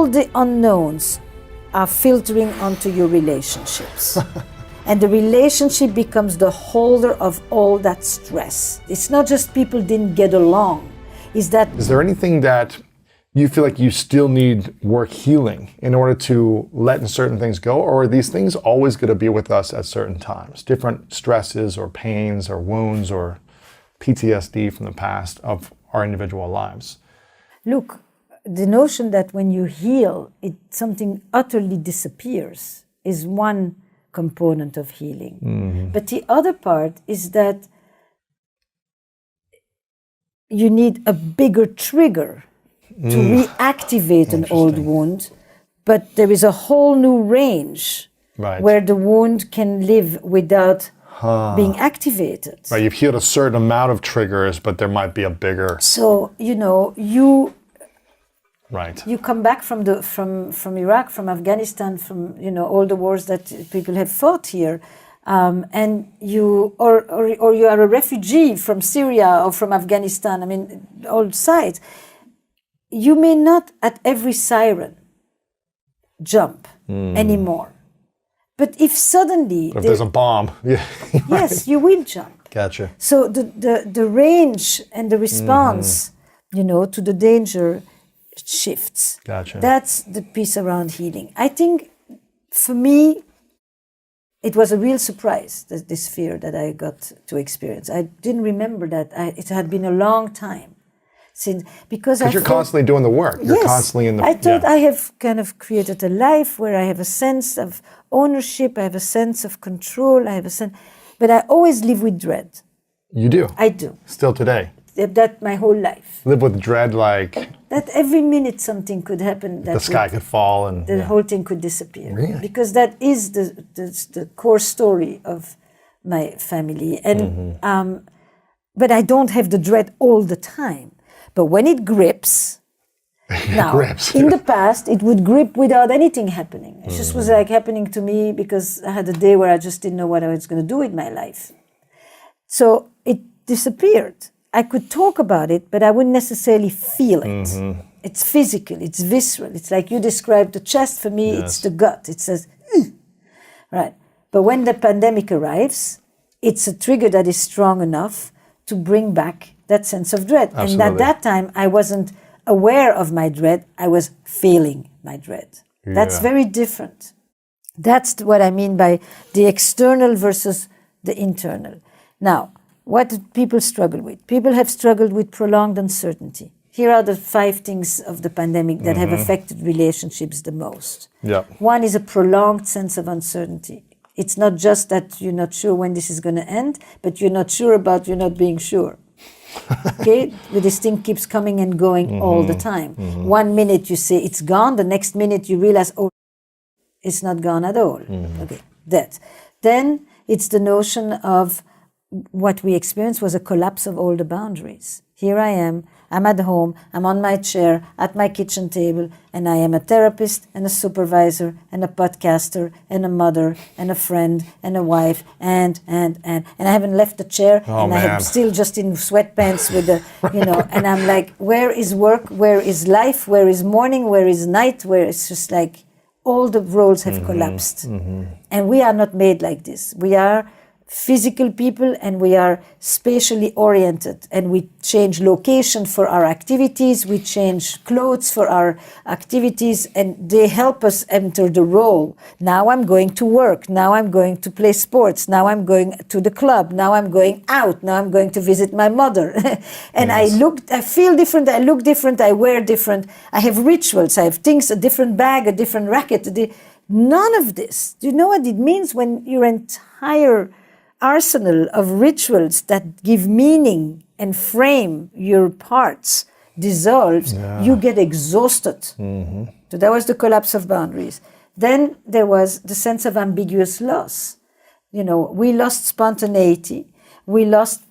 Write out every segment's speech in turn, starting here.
all the unknowns are filtering onto your relationships. And the relationship becomes the holder of all that stress. It's not just people didn't get along. Is there anything that you feel like you still need work healing in order to let certain things go? Or are these things always going to be with us at certain times? Different stresses or pains or wounds or PTSD from the past of our individual lives? Look, the notion that when you heal, something utterly disappears is one component of healing. Mm-hmm. But the other part is that you need a bigger trigger to reactivate an old wound, but there is a whole new range where the wound can live without being activated. Right, you've healed a certain amount of triggers, but there might be a bigger... So, you come back from Iraq, from Afghanistan, from all the wars that people have fought here, and you are a refugee from Syria or from Afghanistan. I mean, all sides. You may not at every siren jump anymore, but if suddenly there's a bomb, yes, you will jump. Gotcha. So the range and the response, to the danger shifts. Gotcha. That's the piece around healing. I think for me, it was a real surprise, this fear that I got to experience. I didn't remember that. It had been a long time since, because you're constantly doing the work. You're constantly in the... I thought I have kind of created a life where I have a sense of ownership, I have a sense of control, but I always live with dread. You do? I do. Still today? That my whole life. Live with dread, like... That every minute something could happen. That the sky could fall and... The whole thing could disappear. Really? Because that is the core story of my family. And but I don't have the dread all the time. But when it grips... Now, in the past, it would grip without anything happening. It just was like happening to me because I had a day where I just didn't know what I was going to do with my life. So it disappeared. I could talk about it, but I wouldn't necessarily feel it. It's physical, it's visceral. It's like you described the chest. For me, it's the gut. It says, right. But when the pandemic arrives, it's a trigger that is strong enough to bring back that sense of dread. Absolutely. And at that time, I wasn't aware of my dread. I was feeling my dread. Yeah. That's very different. That's what I mean by the external versus the internal. Now, what do people struggle with? People have struggled with prolonged uncertainty. Here are the 5 things of the pandemic that have affected relationships the most. Yep. One is a prolonged sense of uncertainty. It's not just that you're not sure when this is going to end, but you're not sure about you not being sure. Okay? This thing keeps coming and going all the time. 1 minute you say it's gone, the next minute you realize, oh, it's not gone at all. Okay, that. Then it's the notion of what we experienced was a collapse of all the boundaries. Here I am, I'm at home, I'm on my chair, at my kitchen table, and I am a therapist and a supervisor and a podcaster and a mother and a friend and a wife and I haven't left the chair I am still just in sweatpants with the, and I'm like, where is work, where is life, where is morning, where is night, where it's just like all the roles have collapsed. And we are not made like this. We are physical people and we are spatially oriented, and we change location for our activities, we change clothes for our activities, and they help us enter the role. Now I'm going to work, now I'm going to play sports, now I'm going to the club, now I'm going out, now I'm going to visit my mother. And I feel different, I look different, I wear different, I have rituals, I have things, a different bag, a different racket. None of this. Do you know what it means when your entire arsenal of rituals that give meaning and frame your parts dissolves? You get exhausted. So that was the collapse of boundaries. Then there was the sense of ambiguous loss. We lost spontaneity, we lost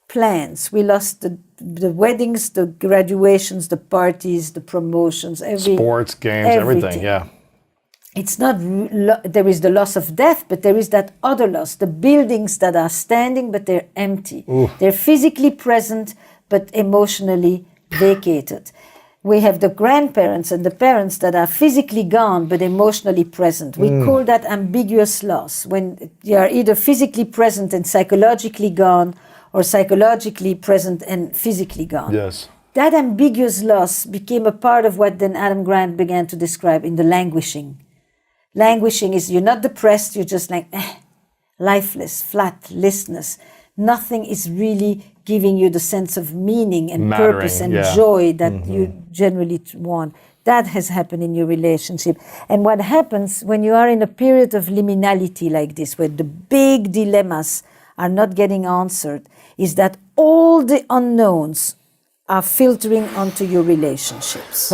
plans, we lost the weddings, the graduations, the parties, the promotions, sports, games, everything. Yeah. It's not, there is the loss of death, but there is that other loss, the buildings that are standing, but they're empty. They're physically present, but emotionally vacated. We have the grandparents and the parents that are physically gone but emotionally present. We call that ambiguous loss, when you are either physically present and psychologically gone, or psychologically present and physically gone. Yes. That ambiguous loss became a part of what then Adam Grant began to describe in the languishing. Languishing is you're not depressed, you're just like lifeless, flat, listless. Nothing is really giving you the sense of meaning and purpose and joy that you generally want. That has happened in your relationship. And what happens when you are in a period of liminality like this, where the big dilemmas are not getting answered, is that all the unknowns are filtering onto your relationships.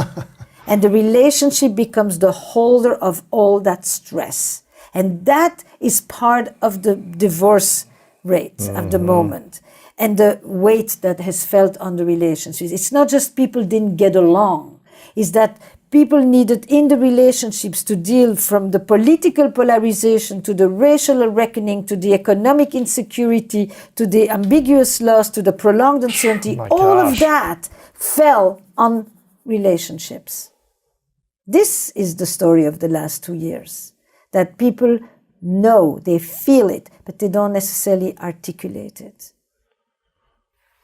And the relationship becomes the holder of all that stress. And that is part of the divorce rate of the moment. And the weight that has felt on the relationships. It's not just people didn't get along. It's that people needed in the relationships to deal from the political polarization to the racial reckoning to the economic insecurity to the ambiguous loss to the prolonged uncertainty. All of that fell on relationships. This is the story of the last 2 years. That people know, they feel it, but they don't necessarily articulate it.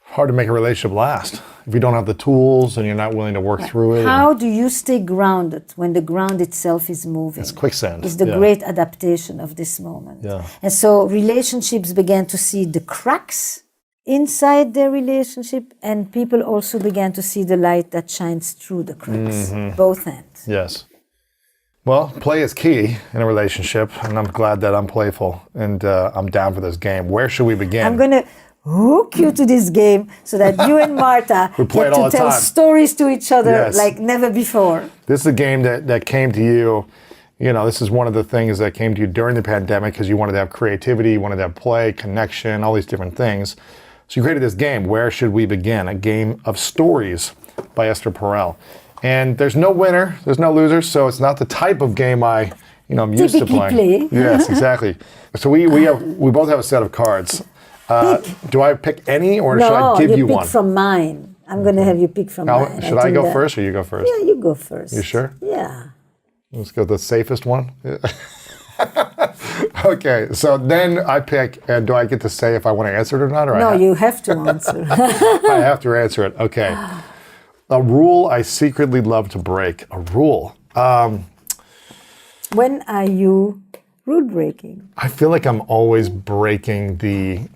Hard to make a relationship last if you don't have the tools and you're not willing to work through it. How do you stay grounded when the ground itself is moving? It's quicksand. It's the great adaptation of this moment. Yeah. And so relationships began to see the cracks inside their relationship, and people also began to see the light that shines through the cracks, both ends. Yes. Well, play is key in a relationship, and I'm glad that I'm playful and I'm down for this game. Where should we begin? I'm going to hook you to this game so that you and Marta We play get it all to the tell time. stories to each other Yes. like never before. This is a game that came to you. You know, this is one of the things that came to you during the pandemic because you wanted to have creativity, you wanted to have play, connection, all these different things. So you created this game, Where Should We Begin? A game of stories by Esther Perel. And there's no winner, there's no loser, so it's not the type of game I'm used to Typically playing. play. Yes, exactly. So we both have a set of cards. Do I pick any, or should I give you pick one? from mine. I'm going to have you pick from mine. Should I go first, or you go first? Yeah, you go first. You sure? Yeah. Let's go with the safest one. Okay, so then I pick, and do I get to say if I want to answer it or not? Or No, you have to answer. I have to answer it. Okay. A rule I secretly love to break. A rule. When are you rule breaking? I feel like I'm always breaking the.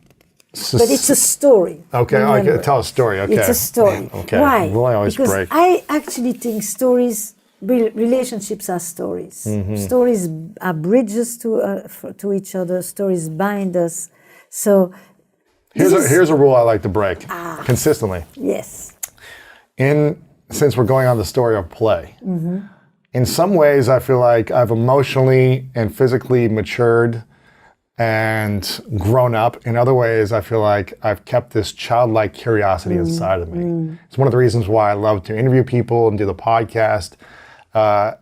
But it's a story. Okay, I can tell a story. Okay. It's a story. Okay. Why? Rule I always because break. I actually think relationships are stories. Stories are bridges to each other. Stories bind us. So here's a rule I like to break consistently. Yes. Since we're going on the story of play, in some ways I feel like I've emotionally and physically matured and grown up. In other ways, I feel like I've kept this childlike curiosity inside of me. It's one of the reasons why I love to interview people and do the podcast.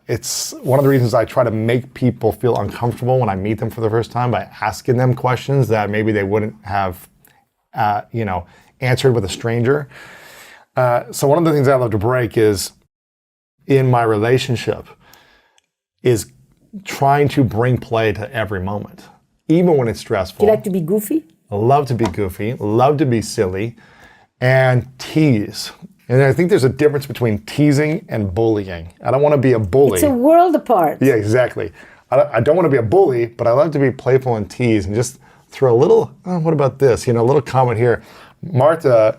It's one of the reasons I try to make people feel uncomfortable when I meet them for the first time by asking them questions that maybe they wouldn't have, answered with a stranger. So one of the things I love to break is in my relationship is trying to bring play to every moment, even when it's stressful. Do you like to be goofy? I love to be goofy, love to be silly, and tease. And I think there's a difference between teasing and bullying. I don't want to be a bully. It's a world apart. Yeah, exactly. I don't want to be a bully, but I love to be playful and tease and just throw a little, what about this? A little comment here. Marta,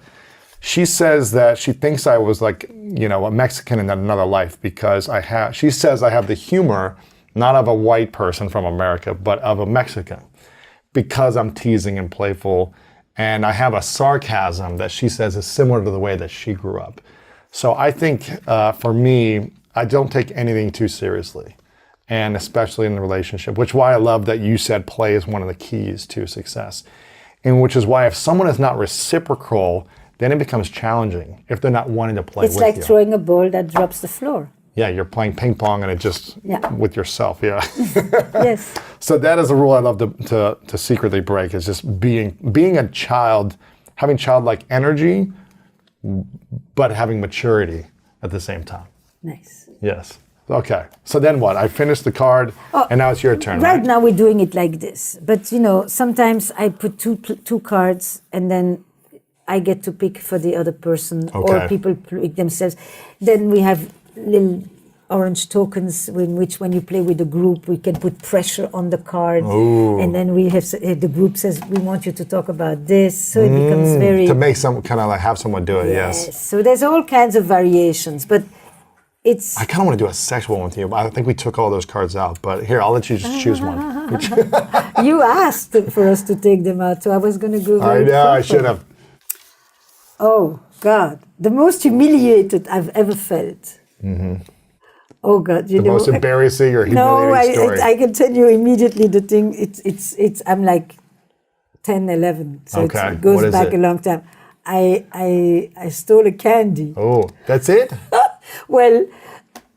she says that she thinks I was like, a Mexican in another life because she says I have the humor, not of a white person from America, but of a Mexican because I'm teasing and playful. And I have a sarcasm that she says is similar to the way that she grew up. So I think for me, I don't take anything too seriously. And especially in the relationship, which is why I love that you said play is one of the keys to success. And which is why if someone is not reciprocal, then it becomes challenging if they're not wanting to play with you. It's like throwing a ball that drops the floor. Yeah, you're playing ping pong and it just, with yourself, yeah. Yes. So that is a rule I love to secretly break, is just being a child, having childlike energy, but having maturity at the same time. Nice. Yes. Okay. So then what? I finished the card, and now it's your turn, Right right? now we're doing it like this. But, sometimes I put two cards and then I get to pick for the other person or Okay. people pick themselves. Then we have little orange tokens in which when you play with a group, we can put pressure on the card. Ooh. And then we have the group says, we want you to talk about this. So it becomes very... To make some kind of like have someone do it, yes. So there's all kinds of variations, but it's... I kind of want to do a sexual one with you, but I think we took all those cards out. But here, I'll let you just choose one. You asked for us to take them out, so I was going to go I very know, I proper. should have. Oh, God. The most humiliated I've ever felt. Oh, God. The most embarrassing or No, humiliating story. I can tell you immediately the thing. It's I'm like 10, 11. So Okay, it goes what is back it? a long time. I stole a candy. Oh, that's it? Well,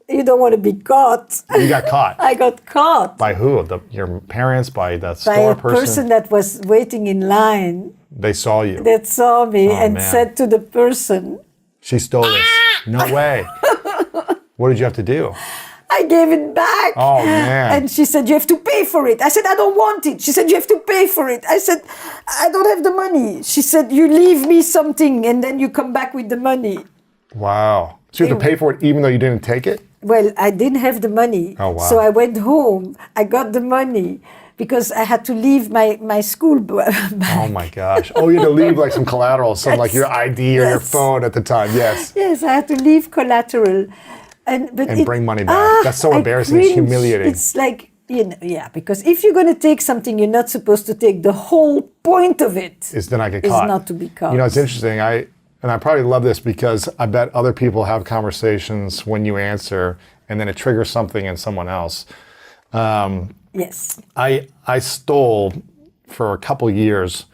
you don't want to be caught. You got caught. I got caught By who? Your parents? By the by store a person? person that was waiting in line They saw you. that saw me and man. said to the person, She stole this. No way. What did you have to do? I gave it back. Oh, man. And she said, you have to pay for it. I said, I don't want it. She said, you have to pay for it. I said, I don't have the money. She said, you leave me something and then you come back with the money. Wow. So you have to pay for it even though you didn't take it? Well, I didn't have the money. Oh, wow. So I went home. I got the money because I had to leave my school bag. Oh my gosh. Oh, you had to leave like some collateral, some like your ID or your Yes. phone at the time. Yes. Yes, I had to leave collateral. And bring money back. That's so I embarrassing. It's cringe. humiliating. It's like, because if you're going to take something you're not supposed to take, the whole point of it Is then I get is caught. not to be caught. You know, it's interesting. I probably love this because I bet other people have conversations when you answer and then it triggers something in someone else. Yes. I stole for a couple years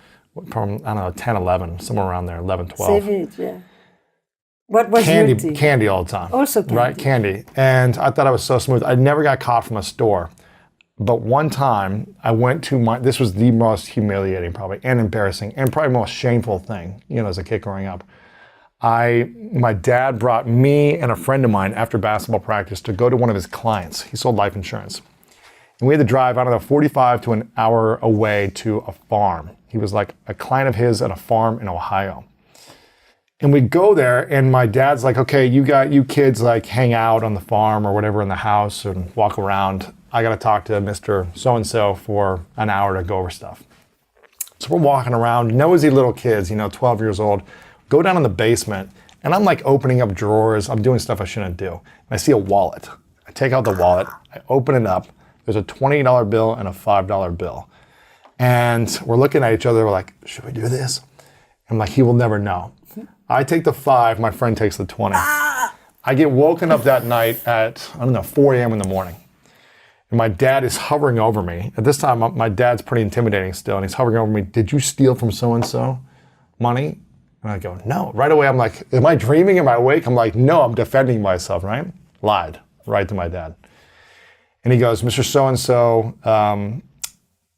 from, I don't know, 10, 11, somewhere around there, 11, 12. Save it, yeah. What was your thing? Candy all the time. Also candy. Right, candy. And I thought I was so smooth. I never got caught from a store. But one time I went to this was the most humiliating probably and embarrassing and probably most shameful thing, as a kid growing up. My dad brought me and a friend of mine after basketball practice to go to one of his clients. He sold life insurance. And we had to drive, 45 to an hour away to a farm. He was like a client of his at a farm in Ohio. And we go there and my dad's like, okay, you kids like hang out on the farm or whatever in the house and walk around. I got to talk to Mr. So-and-so for an hour to go over stuff. So we're walking around, nosy little kids, 12 years old, go down in the basement and I'm like opening up drawers. I'm doing stuff I shouldn't do. And I see a wallet. I take out the wallet, I open it up. There's a $20 bill and a $5 bill. And we're looking at each other, we're like, should we do this? I'm like, he will never know. I take the 5, my friend takes the 20. I get woken up that night at, 4 a.m. in the morning. And my dad is hovering over me. At this time, my dad's pretty intimidating still, and he's hovering over me. Did you steal from so-and-so money? And I go, no. Right away, I'm like, am I dreaming? Am I awake? I'm like, no, I'm defending myself, right? Lied right to my dad. And he goes, Mr. So-and-so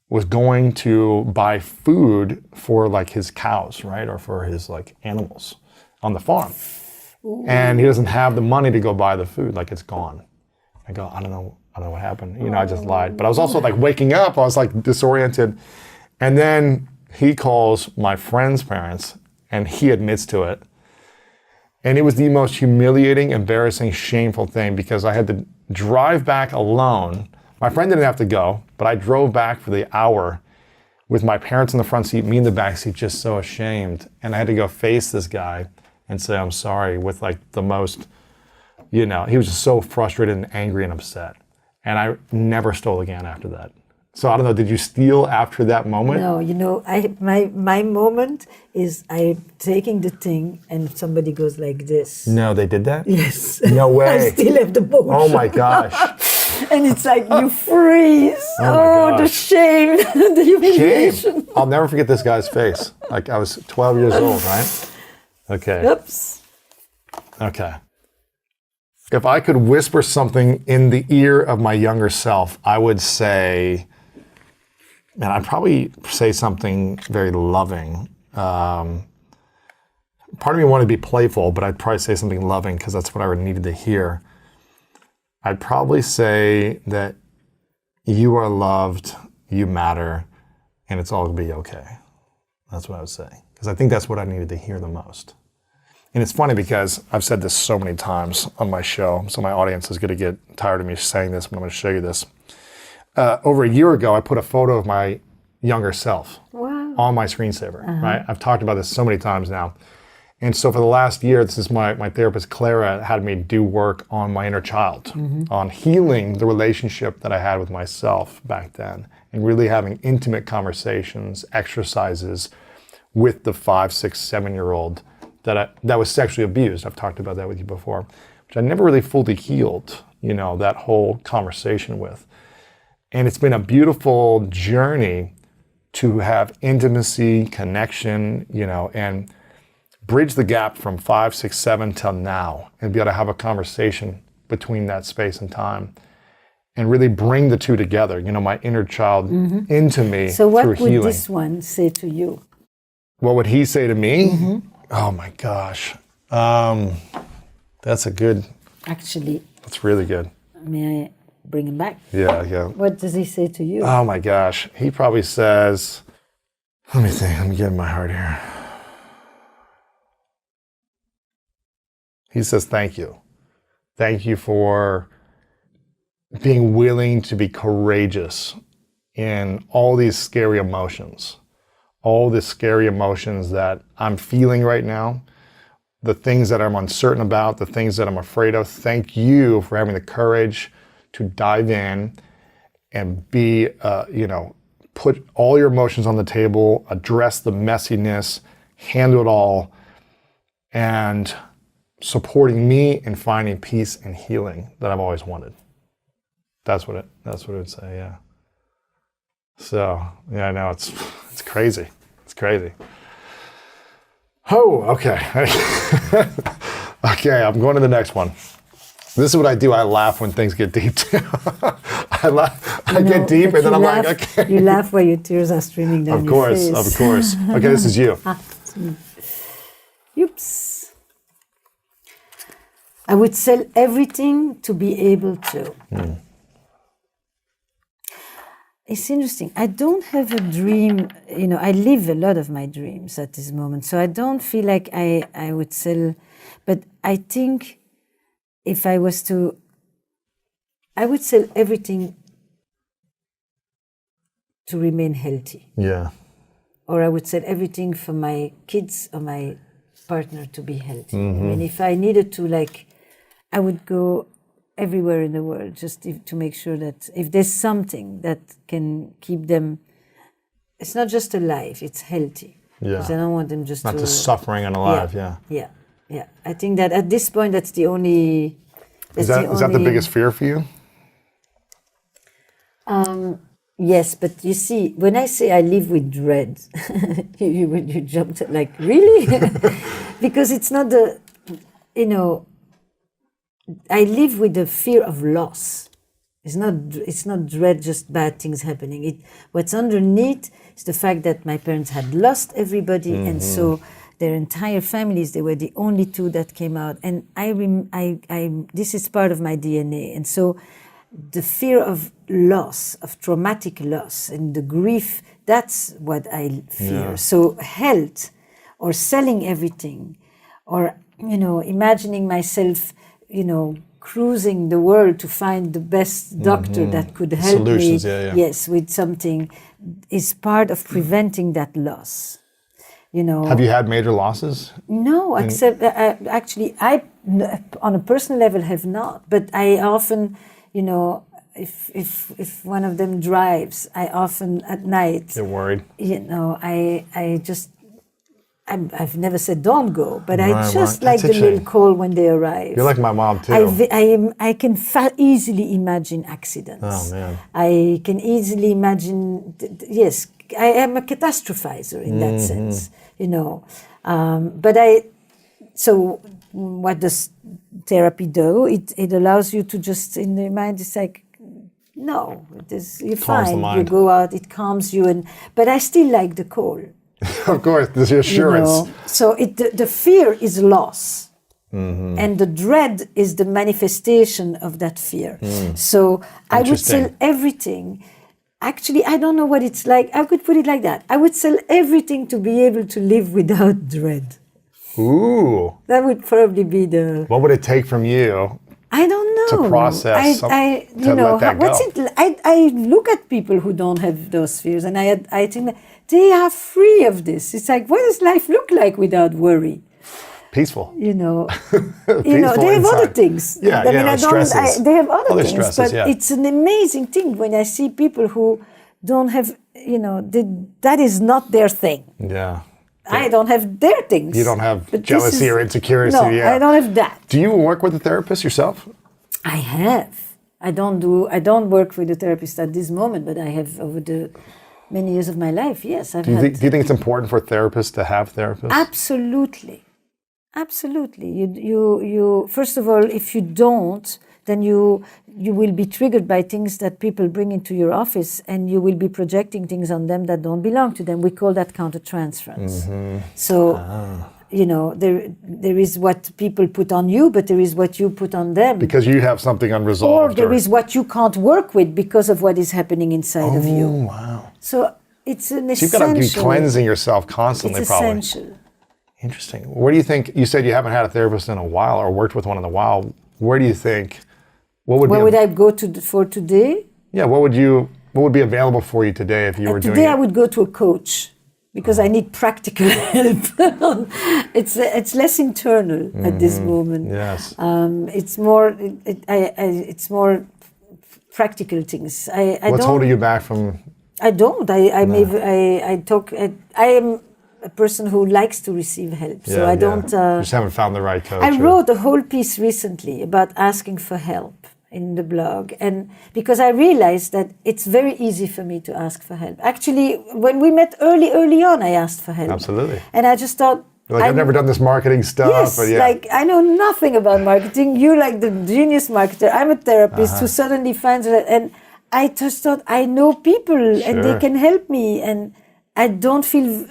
was going to buy food for like his cows, right? Or for his like animals on the farm. Ooh. And he doesn't have the money to go buy the food, like it's gone. I go, I don't know what happened. I just lied. But I was also like waking up, I was like disoriented. And then he calls my friend's parents and he admits to it. And it was the most humiliating, embarrassing, shameful thing because I had to drive back alone. My friend didn't have to go, but I drove back for the hour with my parents in the front seat, me in the back seat, just so ashamed. And I had to go face this guy and say, I'm sorry, with like the most, he was just so frustrated and angry and upset. And I never stole again after that. So I don't know, did you steal after that moment? No, my moment is I'm taking the thing and somebody goes like this. No, they did that? Yes. No way. I still have the motion. Oh my gosh. And it's like you freeze. Oh, the shame, the humiliation. Shame. I'll never forget this guy's face. Like I was 12 years old, right? Okay. Oops. Okay. If I could whisper something in the ear of my younger self, I would say, and I'd probably say something very loving. part of me wanted to be playful, but I'd probably say something loving because that's what I needed to hear. I'd probably say that you are loved, you matter, and it's all going to be okay. That's what I would say. Because I think that's what I needed to hear the most. And it's funny because I've said this so many times on my show, so my audience is going to get tired of me saying this, but I'm going to show you this. Over a year ago, I put a photo of my younger self on my screensaver, right? I've talked about this so many times now. And so for the last year, this is my therapist, Clara, had me do work on my inner child, on healing the relationship that I had with myself back then, and really having intimate conversations, exercises with the 5, 6, 7-year-old that was sexually abused. I've talked about that with you before, which I never really fully healed, that whole conversation with. And it's been a beautiful journey to have intimacy, connection, and bridge the gap from 5, 6, 7 till now and be able to have a conversation between that space and time and really bring the two together, my inner child into me So what through would healing. this one say to you? What would he say to me? Oh my gosh. That's Actually, that's really good. may I bring him back? Yeah. What does he say to you? Oh my gosh. He probably says, let me think, let me get in my heart here. He says, thank you. Thank you for being willing to be courageous in all these scary emotions. All the scary emotions that I'm feeling right now, the things that I'm uncertain about, the things that I'm afraid of. Thank you for having the courage to dive in and be, put all your emotions on the table, address the messiness, handle it all, and supporting me in finding peace and healing that I've always wanted. That's what it would say, yeah. So, yeah, I know it's crazy. It's crazy. Oh, okay. Okay, I'm going to the next one. This is what I do. I laugh when things get deep too. I laugh. I get deep and then I'm like, okay. You laugh while your tears are streaming down your face. Of course. Okay, this is you. Oops. I would sell everything to be able to. It's interesting. I don't have a dream. I live a lot of my dreams at this moment. So I don't feel like I would sell. But I think if I was to, I would sell everything to remain healthy. Yeah. Or I would sell everything for my kids or my partner to be healthy. I mean, if I needed to, I would go everywhere in the world just to make sure that if there's something that can keep them, it's not just alive, it's healthy. Yeah. Because I don't want them just Not just suffering and alive, yeah. Yeah. I think that at this point, that's the only. Is that the biggest fear for you? Yes, but you see, when I say I live with dread, you jumped like, really? Because it's not I live with the fear of loss. It's not dread, just bad things happening. What's underneath is the fact that my parents had lost everybody, and so their entire families, they were the only two that came out. And this is part of my DNA, and so the fear of loss, of traumatic loss, and the grief, that's what I fear. Yeah. So health, or selling everything, or imagining myself, cruising the world to find the best doctor that could help Solutions, me. yeah. Yes, with something, is part of preventing that loss. Have you had major losses? No, except actually, I on a personal level have not. But I often, if one of them drives, I often at night. You're worried. I've never said don't go, but I Right. just That's like the little interesting. call when they arrive. You're like my mom too. I can easily imagine accidents. Oh, man. I can easily imagine. Yes, I am a catastrophizer in that sense. So what does therapy do? It allows you to just, in the mind, it's like, no, you're Calms the fine. You mind. go out, it calms you, but I still like the call. Of course, this assurance. So the fear is loss. And the dread is the manifestation of that fear. So I would sell everything. Actually, I don't know what it's like. I could put it like that. I would sell everything to be able to live without dread. Ooh. That would probably be the... What would it take from you? I don't know. To process, to let that go. I look at people who don't have those fears, and I think that they are free of this. It's like, what does life look like without worry? Peaceful. They have inside. other things. Yeah, they have other things, stresses, but it's an amazing thing when I see people who don't have, that is not their thing. Yeah. I don't have their things. You don't have jealousy or insecurity. No, I don't have that. Do you work with a therapist yourself? I have. I don't work with a therapist at this moment, but I have over the many years of my life. Yes, Do you think it's important for therapists to have therapists? Absolutely. Absolutely. You first of all, if you don't, then you will be triggered by things that people bring into your office, and you will be projecting things on them that don't belong to them. We call that countertransference. So, there is what people put on you, but there is what you put on them. Because you have something unresolved. Or there is what you can't work with because of what is happening inside of you. Oh, wow. So it's an essential... So you've got to be cleansing yourself constantly, it's probably. Essential. Interesting. Where do you think, you said you haven't had a therapist in a while or worked with one in a while. Where do you think, where would I go for today? Yeah, what would be available for you today if you were doing it? Today I would go to a coach because I need practical help. It's less internal at this moment. Yes. It's more practical things. What's holding you back from? I don't. I am a person who likes to receive help. So I don't... you just haven't found the right coach. I wrote a whole piece recently about asking for help in the blog, and because I realized that it's very easy for me to ask for help. Actually, when we met early on, I asked for help. Absolutely. And I just thought... I've never done this marketing stuff. Yes, but yeah. I know nothing about marketing. You like the genius marketer. I'm a therapist who suddenly finds that, and I just thought, I know people and they can help me, and I don't feel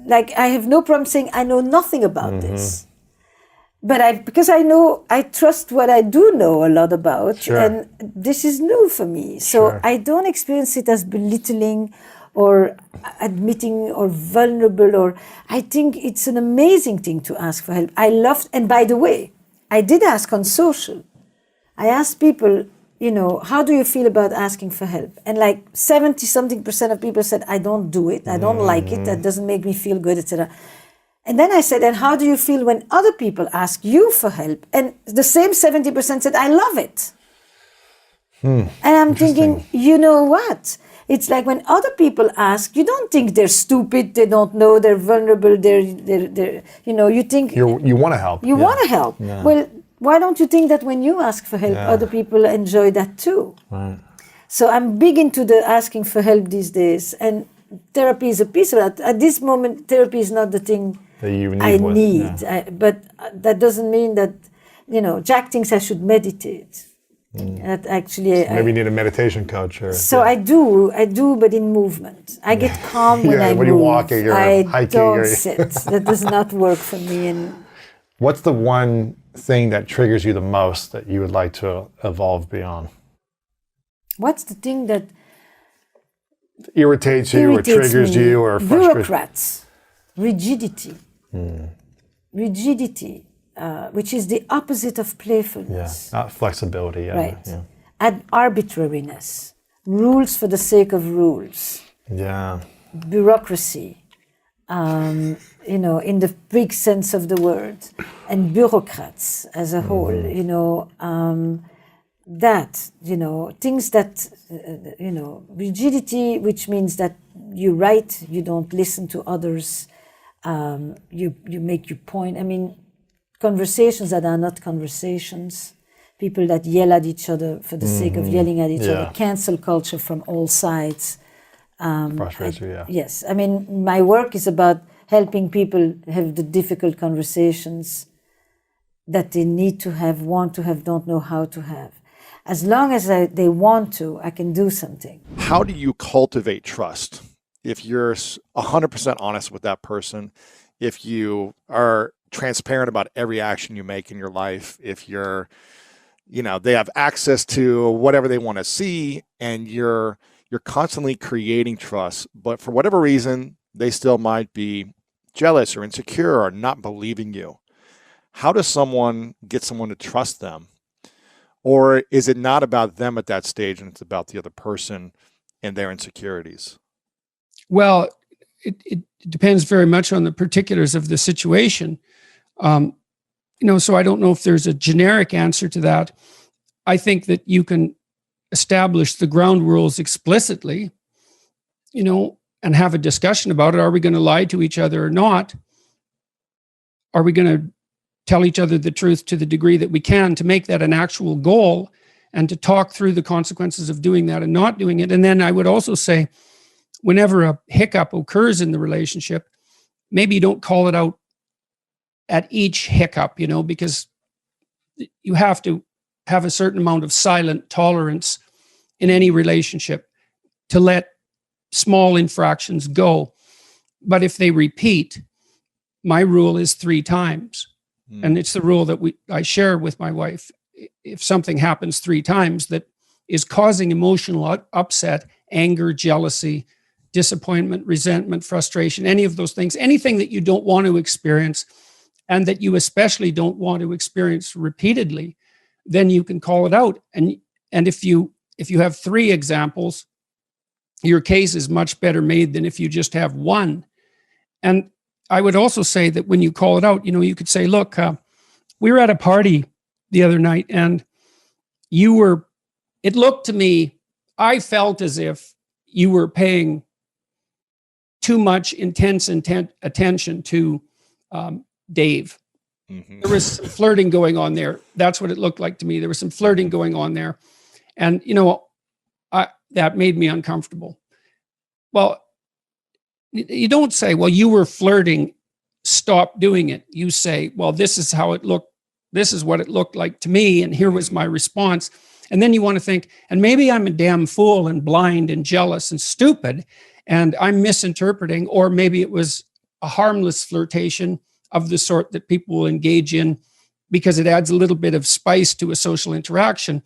like I have no problem saying I know nothing about this. But because I trust what I do know a lot about, and this is new for me. So I don't experience it as belittling or admitting or vulnerable, or I think it's an amazing thing to ask for help. And by the way, I did ask on social. I asked people, how do you feel about asking for help? And like 70-something% of people said, I don't do it. I don't like it. That doesn't make me feel good, etc. And then I said, and how do you feel when other people ask you for help? And the same 70% said, I love it. And I'm thinking, you know what? It's like when other people ask, you don't think they're stupid, they don't know, they're vulnerable, you think... You want to help. You want to help. Yeah. Well, why don't you think that when you ask for help, other people enjoy that too? Right. So I'm big into the asking for help these days, and therapy is a piece of that. At this moment, therapy is not the thing that you need. I need. But that doesn't mean that, Jack thinks I should meditate. That actually, maybe you need a meditation coach. I do, but in movement. I get calm when I move. When you're walking or hiking. I don't sit. That does not work for me. And what's the one thing that triggers you the most that you would like to evolve beyond? What's the thing that irritates you or triggers you or frustrates? Bureaucrats. Rigidity. Rigidity, which is the opposite of playfulness. Yeah, not flexibility. Right. Yeah. And arbitrariness. Rules for the sake of rules. Yeah. Bureaucracy. In the big sense of the word, and bureaucrats as a whole, things that, rigidity, which means that you write, you don't listen to others, you make your point. I mean, conversations that are not conversations, people that yell at each other for the sake of yelling at each other, cancel culture from all sides. Frustrates you, yeah. Yes. I mean, my work is about helping people have the difficult conversations that they need to have, want to have, don't know how to have. As long as they want to, I can do something. How do you cultivate trust if you're 100% honest with that person, if you are transparent about every action you make in your life, if you're, they have access to whatever they want to see, and you're constantly creating trust, but for whatever reason, they still might be jealous or insecure or not believing you. How does someone get someone to trust them? Or is it not about them at that stage and it's about the other person and their insecurities? Well, it depends very much on the particulars of the situation. So I don't know if there's a generic answer to that. I think that you can establish the ground rules explicitly, and have a discussion about it. Are we going to lie to each other or not? Are we going to tell each other the truth to the degree that we can, to make that an actual goal, and to talk through the consequences of doing that and not doing it? And then I would also say, whenever a hiccup occurs in the relationship, maybe you don't call it out at each hiccup, because you have to have a certain amount of silent tolerance in any relationship to let small infractions go. But if they repeat, my rule is 3 times. And it's the rule that I share with my wife. If something happens 3 times that is causing emotional upset, anger, jealousy, disappointment, resentment, frustration, any of those things, anything that you don't want to experience and that you especially don't want to experience repeatedly, then you can call it out. And if you have 3 examples, your case is much better made than if you just have 1. And I would also say that when you call it out, you could say, look, we were at a party the other night and it looked to me, I felt as if you were paying too much intense attention to Dave. There was some flirting going on there. That's what it looked like to me. There was some flirting going on there. And, that made me uncomfortable. Well, you don't say, well, you were flirting, stop doing it. You say, well, this is how it looked. This is what it looked like to me. And here was my response. And then you want to think, and maybe I'm a damn fool and blind and jealous and stupid, and I'm misinterpreting, or maybe it was a harmless flirtation of the sort that people will engage in because it adds a little bit of spice to a social interaction.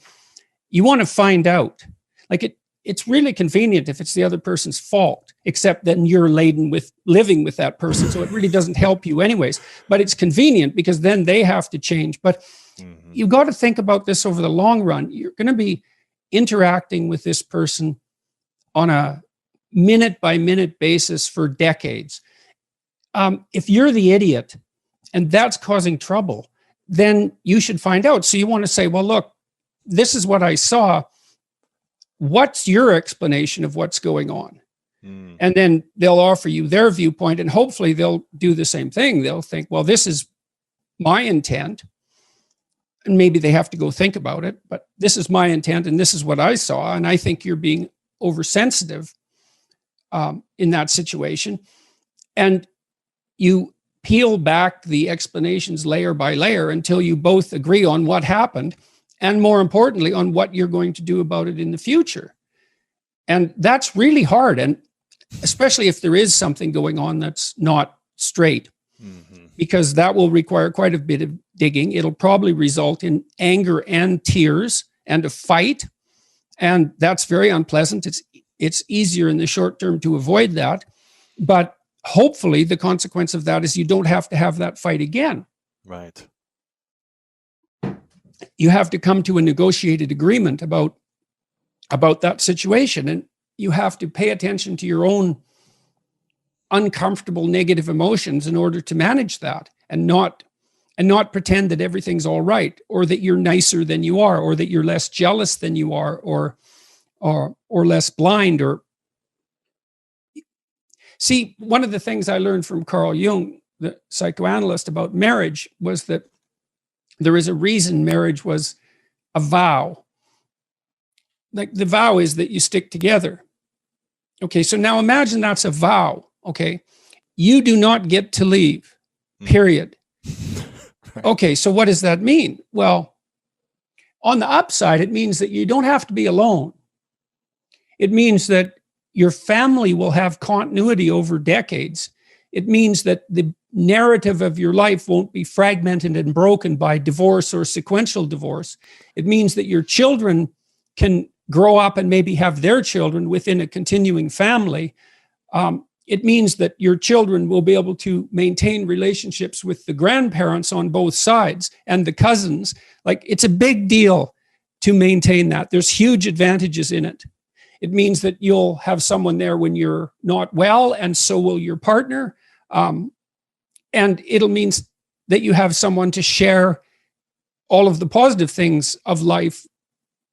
You want to find out. Like it's really convenient if it's the other person's fault, except then you're laden with living with that person. So it really doesn't help you anyways, but it's convenient because then they have to change. But you've got to think about this over the long run. You're going to be interacting with this person on a minute by minute basis for decades. If you're the idiot and that's causing trouble, then you should find out. So you want to say, well, look, this is what I saw. What's your explanation of what's going on? And then they'll offer you their viewpoint, and hopefully they'll do the same thing. They'll think, well, this is my intent. And maybe they have to go think about it, but this is my intent and this is what I saw. And I think you're being oversensitive in that situation. And you peel back the explanations layer by layer until you both agree on what happened, and more importantly, on what you're going to do about it in the future. And that's really hard. And especially if there is something going on that's not straight, because that will require quite a bit of digging. It'll probably result in anger and tears and a fight. And that's very unpleasant. It's easier in the short term to avoid that. But hopefully the consequence of that is you don't have to have that fight again. Right. You have to come to a negotiated agreement about that situation. And you have to pay attention to your own uncomfortable negative emotions in order to manage that, and not pretend that everything's all right, or that you're nicer than you are, or that you're less jealous than you are, or less blind. Or see, one of the things I learned from Carl Jung, the psychoanalyst, about marriage was that there is a reason marriage was a vow. Like the vow is that you stick together. Okay, so now imagine that's a vow. Okay, you do not get to leave, period. Okay, so what does that mean? Well, on the upside, it means that you don't have to be alone. It means that your family will have continuity over decades. It means that the narrative of your life won't be fragmented and broken by divorce or sequential divorce. It means that your children can grow up and maybe have their children within a continuing family. It means that your children will be able to maintain relationships with the grandparents on both sides and the cousins. Like, it's a big deal to maintain that. There's huge advantages in it. It means that you'll have someone there when you're not well, and so will your partner. And it'll mean that you have someone to share all of the positive things of life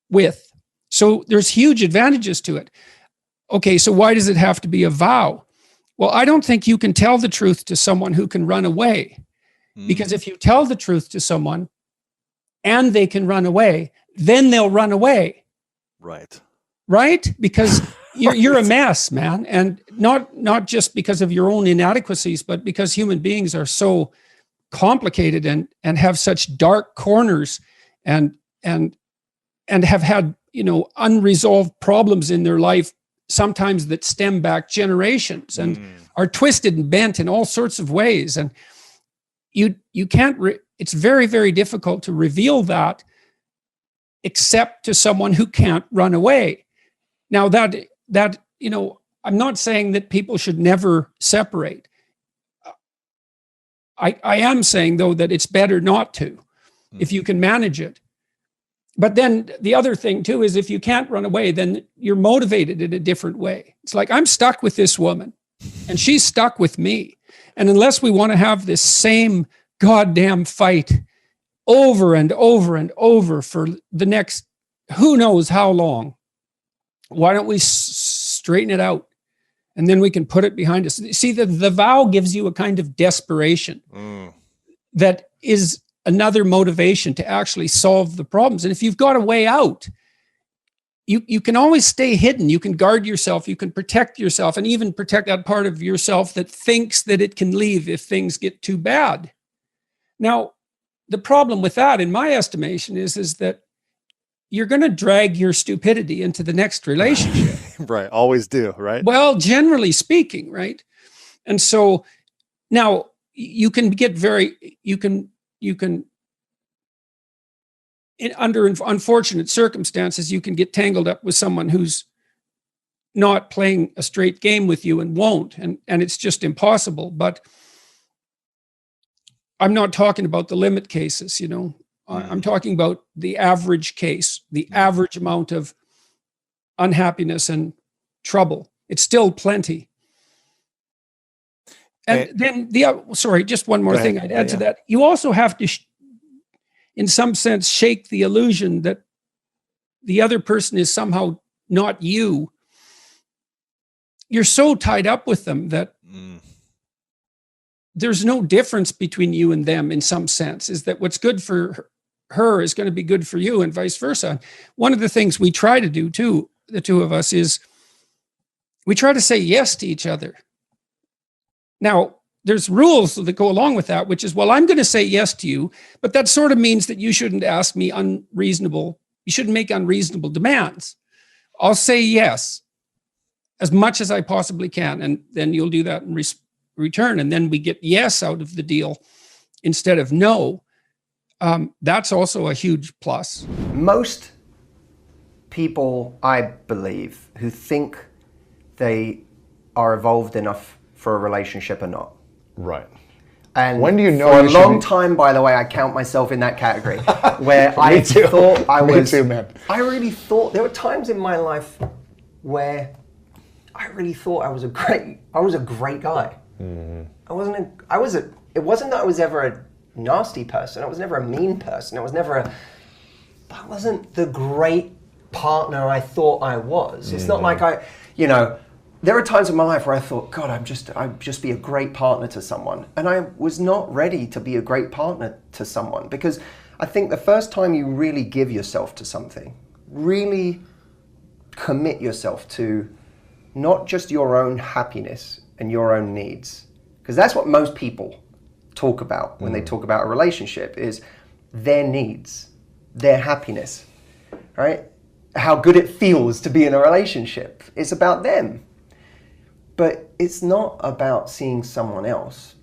with. So there's huge advantages to it. Okay, so why does it have to be a vow? Well, I don't think you can tell the truth to someone who can run away. Because if you tell the truth to someone and they can run away, then they'll run away. Right? Because you're a mess, man. And not just because of your own inadequacies, but because human beings are so complicated and have such dark corners and have had, unresolved problems in their life, sometimes that stem back generations and are twisted and bent in all sorts of ways. And you can't, it's very, very difficult to reveal that except to someone who can't run away. Now that, I'm not saying that people should never separate. I am saying, though, that it's better not to, if you can manage it. But then the other thing, too, is if you can't run away, then you're motivated in a different way. It's like, I'm stuck with this woman and she's stuck with me. And unless we want to have this same goddamn fight over and over and over for the next who knows how long, why don't we straighten it out? And then we can put it behind us. See, the vow gives you a kind of desperation that is another motivation to actually solve the problems. And if you've got a way out, you can always stay hidden. You can guard yourself. You can protect yourself, and even protect that part of yourself that thinks that it can leave if things get too bad. Now, the problem with that, in my estimation, is that you're going to drag your stupidity into the next relationship. Right. Always do. Right. Well, generally speaking. Right. And so now you can get under unfortunate circumstances, you can get tangled up with someone who's not playing a straight game with you and won't, and it's just impossible. But I'm not talking about the limit cases, I'm talking about the average case, the average amount of unhappiness and trouble. It's still plenty. And then just one more thing I'd add to that. You also have to, in some sense, shake the illusion that the other person is somehow not you. You're so tied up with them that there's no difference between you and them in some sense, is that what's good for her is going to be good for you and vice versa. One of the things we try to do too, the two of us, is we try to say yes to each other. Now, there's rules that go along with that, which is, well, I'm going to say yes to you, but that sort of means that you shouldn't ask me you shouldn't make unreasonable demands. I'll say yes as much as I possibly can, and then you'll do that in return, and then we get yes out of the deal instead of no. That's also a huge plus. Most people, I believe, who think they are evolved enough for a relationship are not. Right. And when do you know? For a long time, by the way, I count myself in that category, where I thought I was. Me too, man. I really thought there were times in my life where I really thought I was a great guy. Mm-hmm. It wasn't that I was ever a nasty person. I was never a mean person. I wasn't the great partner I thought I was. It's not like there are times in my life where I thought, God, I'd just be a great partner to someone. And I was not ready to be a great partner to someone, because I think the first time you really give yourself to something, really commit yourself to not just your own happiness and your own needs, because that's what most people talk about when they talk about a relationship, is their needs, their happiness, right? How good it feels to be in a relationship. It's about them. But it's not about seeing someone else,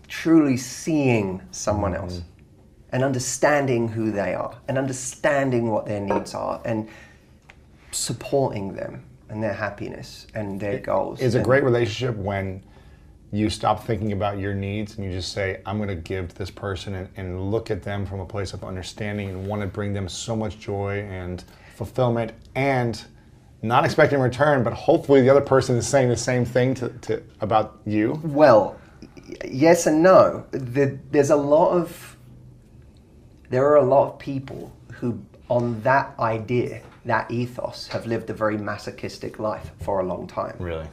truly seeing someone else and understanding who they are and understanding what their needs are and supporting them and their happiness and their goals. It's a great relationship when you stop thinking about your needs and you just say, I'm going to give to this person and look at them from a place of understanding and want to bring them so much joy and fulfillment, and not expecting a return, but hopefully the other person is saying the same thing to about you. Well, yes and no. There are a lot of people who, on that idea, that ethos, have lived a very masochistic life for a long time. Really?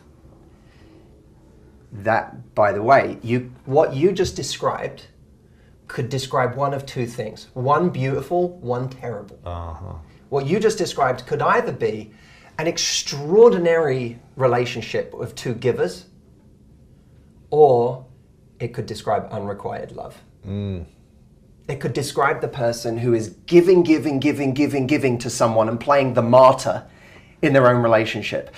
That, by the way, what you just described could describe one of two things. One beautiful, one terrible. What you just described could either be an extraordinary relationship of two givers, or it could describe unrequited love. It could describe the person who is giving to someone and playing the martyr in their own relationship.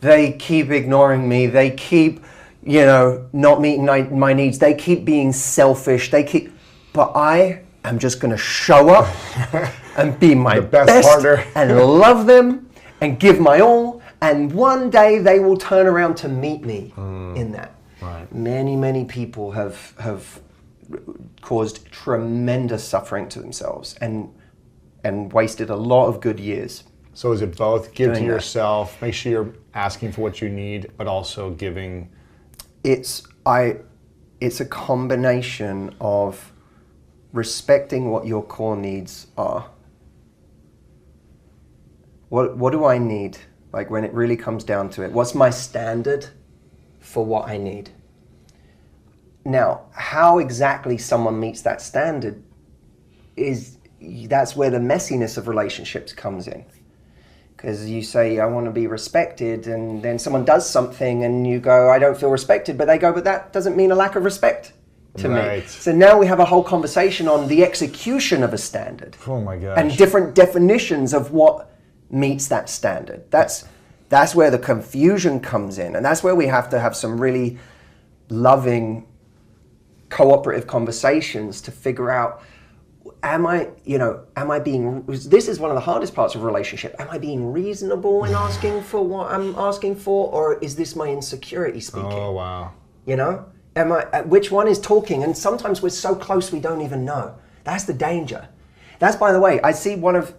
They keep ignoring me. They keep, not meeting my needs. They keep being selfish. But I am just going to show up and be my best partner and love them and give my all. And one day they will turn around to meet me in that. Right. Many people have caused tremendous suffering to themselves and wasted a lot of good years. So is it both give to Doing that. yourself, make sure you're asking for what you need, but also giving? It's a combination of respecting what your core needs are. What do I need? Like, when it really comes down to it, what's my standard for what I need? Now, how exactly someone meets that standard that's where the messiness of relationships comes in. Because you say, I want to be respected, and then someone does something and you go, I don't feel respected, but they go, but that doesn't mean a lack of respect to me. So now we have a whole conversation on the execution of a standard. Oh my gosh. And different definitions of what meets that standard. That's where the confusion comes in, and that's where we have to have some really loving, cooperative conversations to figure out, am I being, this is one of the hardest parts of a relationship. Am I being reasonable in asking for what I'm asking for, or is this my insecurity speaking? Oh, wow. Which one is talking? And sometimes we're so close we don't even know. That's the danger. That's, by the way, I see one of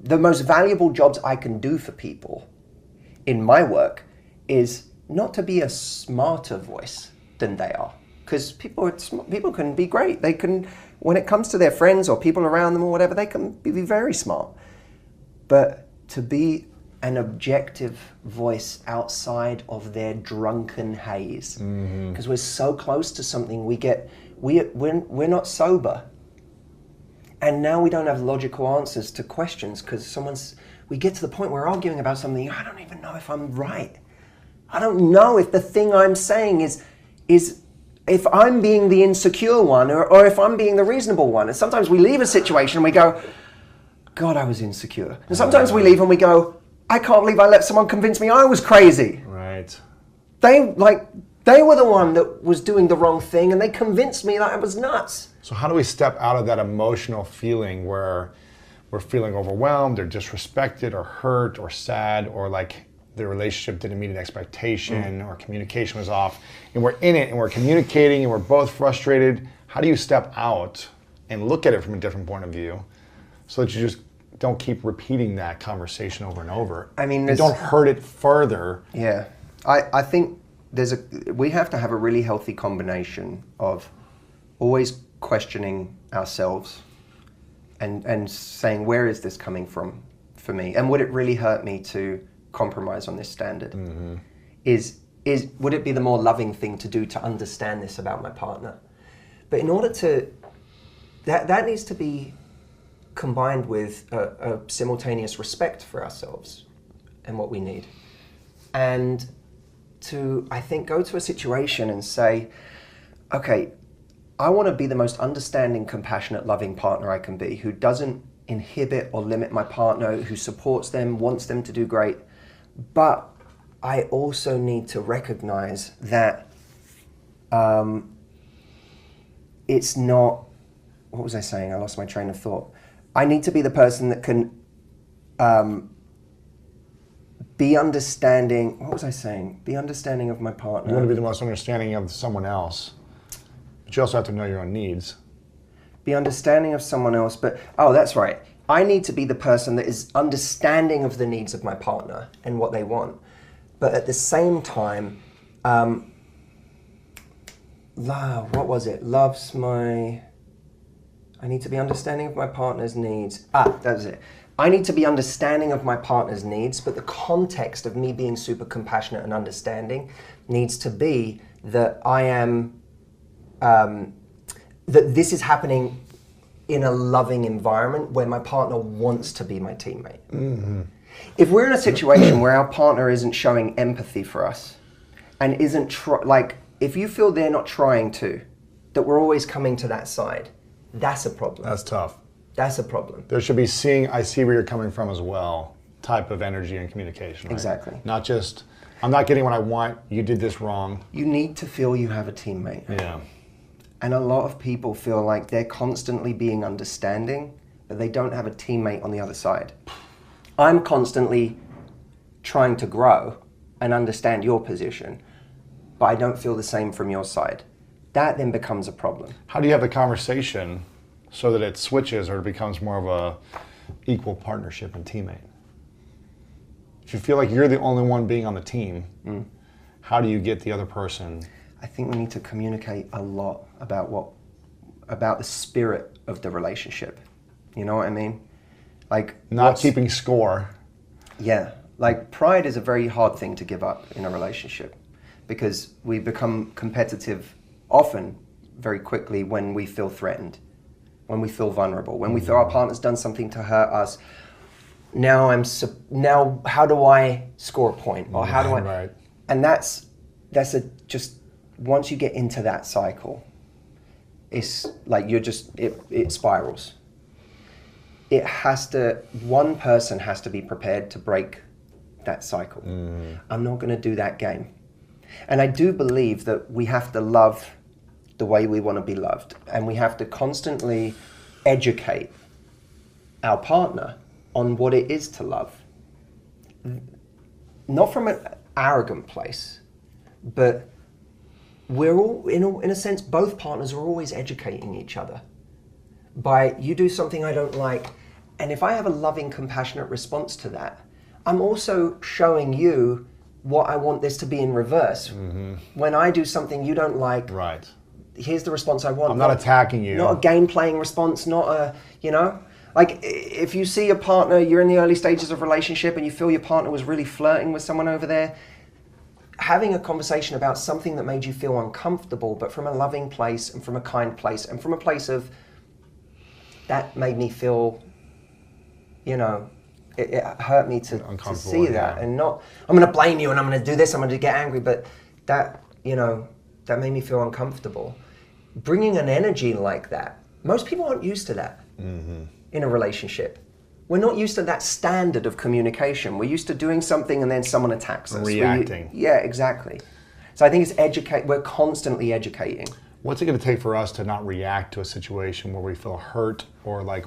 the most valuable jobs I can do for people in my work is not to be a smarter voice than they are. Because people can be great. They can, when it comes to their friends or people around them or whatever, they can be very smart. But to be an objective voice outside of their drunken haze, because we're so close to something, we're not sober, and now we don't have logical answers to questions because we get to the point where we're arguing about something. I don't even know if I'm right. I don't know if the thing I'm saying is if I'm being the insecure one or if I'm being the reasonable one. And sometimes we leave a situation and we go, God, I was insecure. And sometimes we leave and we go, I can't believe I let someone convince me I was crazy. Right. They were the one that was doing the wrong thing and they convinced me that I was nuts. So how do we step out of that emotional feeling where we're feeling overwhelmed or disrespected or hurt or sad, or like the relationship didn't meet an expectation or communication was off, and we're in it and we're communicating and we're both frustrated? How do you step out and look at it from a different point of view so that you just don't keep repeating that conversation over and over? I mean, and don't hurt it further. Yeah, I think we have to have a really healthy combination of always questioning ourselves and saying, where is this coming from for me? And would it really hurt me to compromise on this standard? Would it be the more loving thing to do to understand this about my partner? But in order to, that needs to be combined with a simultaneous respect for ourselves and what we need. And to, I think, go to a situation and say, okay, I want to be the most understanding, compassionate, loving partner I can be, who doesn't inhibit or limit my partner, who supports them, wants them to do great. But I also need to recognize that it's not, what was I saying? I lost my train of thought. I need to be the person that can be understanding. What was I saying? Be understanding of my partner. You want to be the most understanding of someone else, but you also have to know your own needs. Be understanding of someone else, but, oh, that's right. I need to be the person that is understanding of the needs of my partner and what they want. But at the same time, what was it? I need to be understanding of my partner's needs. That was it. I need to be understanding of my partner's needs, but the context of me being super compassionate and understanding needs to be that I am, that this is happening in a loving environment where my partner wants to be my teammate. Mm-hmm. If we're in a situation where our partner isn't showing empathy for us and isn't, if you feel they're not trying to, that we're always coming to that side, that's a problem. That's tough. That's a problem. There should be I see where you're coming from as well, type of energy and communication. Right? Exactly. Not just, I'm not getting what I want, you did this wrong. You need to feel you have a teammate. Yeah. And a lot of people feel like they're constantly being understanding, but they don't have a teammate on the other side. I'm constantly trying to grow and understand your position, but I don't feel the same from your side. That then becomes a problem. How do you have the conversation so that it switches or it becomes more of a equal partnership and teammate? If you feel like you're the only one being on the team, how do you get the other person? I think we need to communicate a lot about the spirit of the relationship. You know what I mean? Like not keeping score. Yeah, like pride is a very hard thing to give up in a relationship because we become competitive often very quickly when we feel threatened, when we feel vulnerable, when we feel our partner's done something to hurt us. Now how do I score a point? Or how do I? Right. And that's just once you get into that cycle, it's like it spirals. One person has to be prepared to break that cycle. I'm not going to do that game. And I do believe that we have to love the way we want to be loved. And we have to constantly educate our partner on what it is to love. Not from an arrogant place, but we're all, in a sense, both partners are always educating each other. By you do something I don't like, and if I have a loving, compassionate response to that, I'm also showing you what I want this to be in reverse. Mm-hmm. When I do something you don't like, right. Here's the response I want. I'm not attacking you. Not a game-playing response, not a, like if you see a partner, you're in the early stages of a relationship and you feel your partner was really flirting with someone over there, having a conversation about something that made you feel uncomfortable, but from a loving place and from a kind place and from a place of, that made me feel, it hurt me to see that, and not, I'm going to blame you and I'm going to do this, I'm going to get angry, but that, that made me feel uncomfortable. Bringing an energy like that, most people aren't used to that in a relationship. We're not used to that standard of communication. We're used to doing something and then someone attacks us. Reacting. Yeah, exactly. So I think we're constantly educating. What's it going to take for us to not react to a situation where we feel hurt or like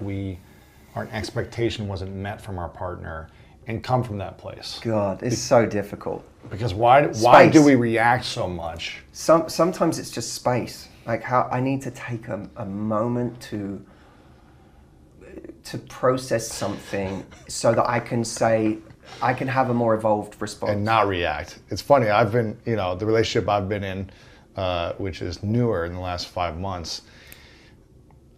our expectation wasn't met from our partner and come from that place? God, it's so difficult. Because why do we react so much? Sometimes it's just space. Like how I need to take a moment to process something so that I can have a more evolved response. And not react. It's funny, I've been, the relationship I've been in, which is newer in the last 5 months,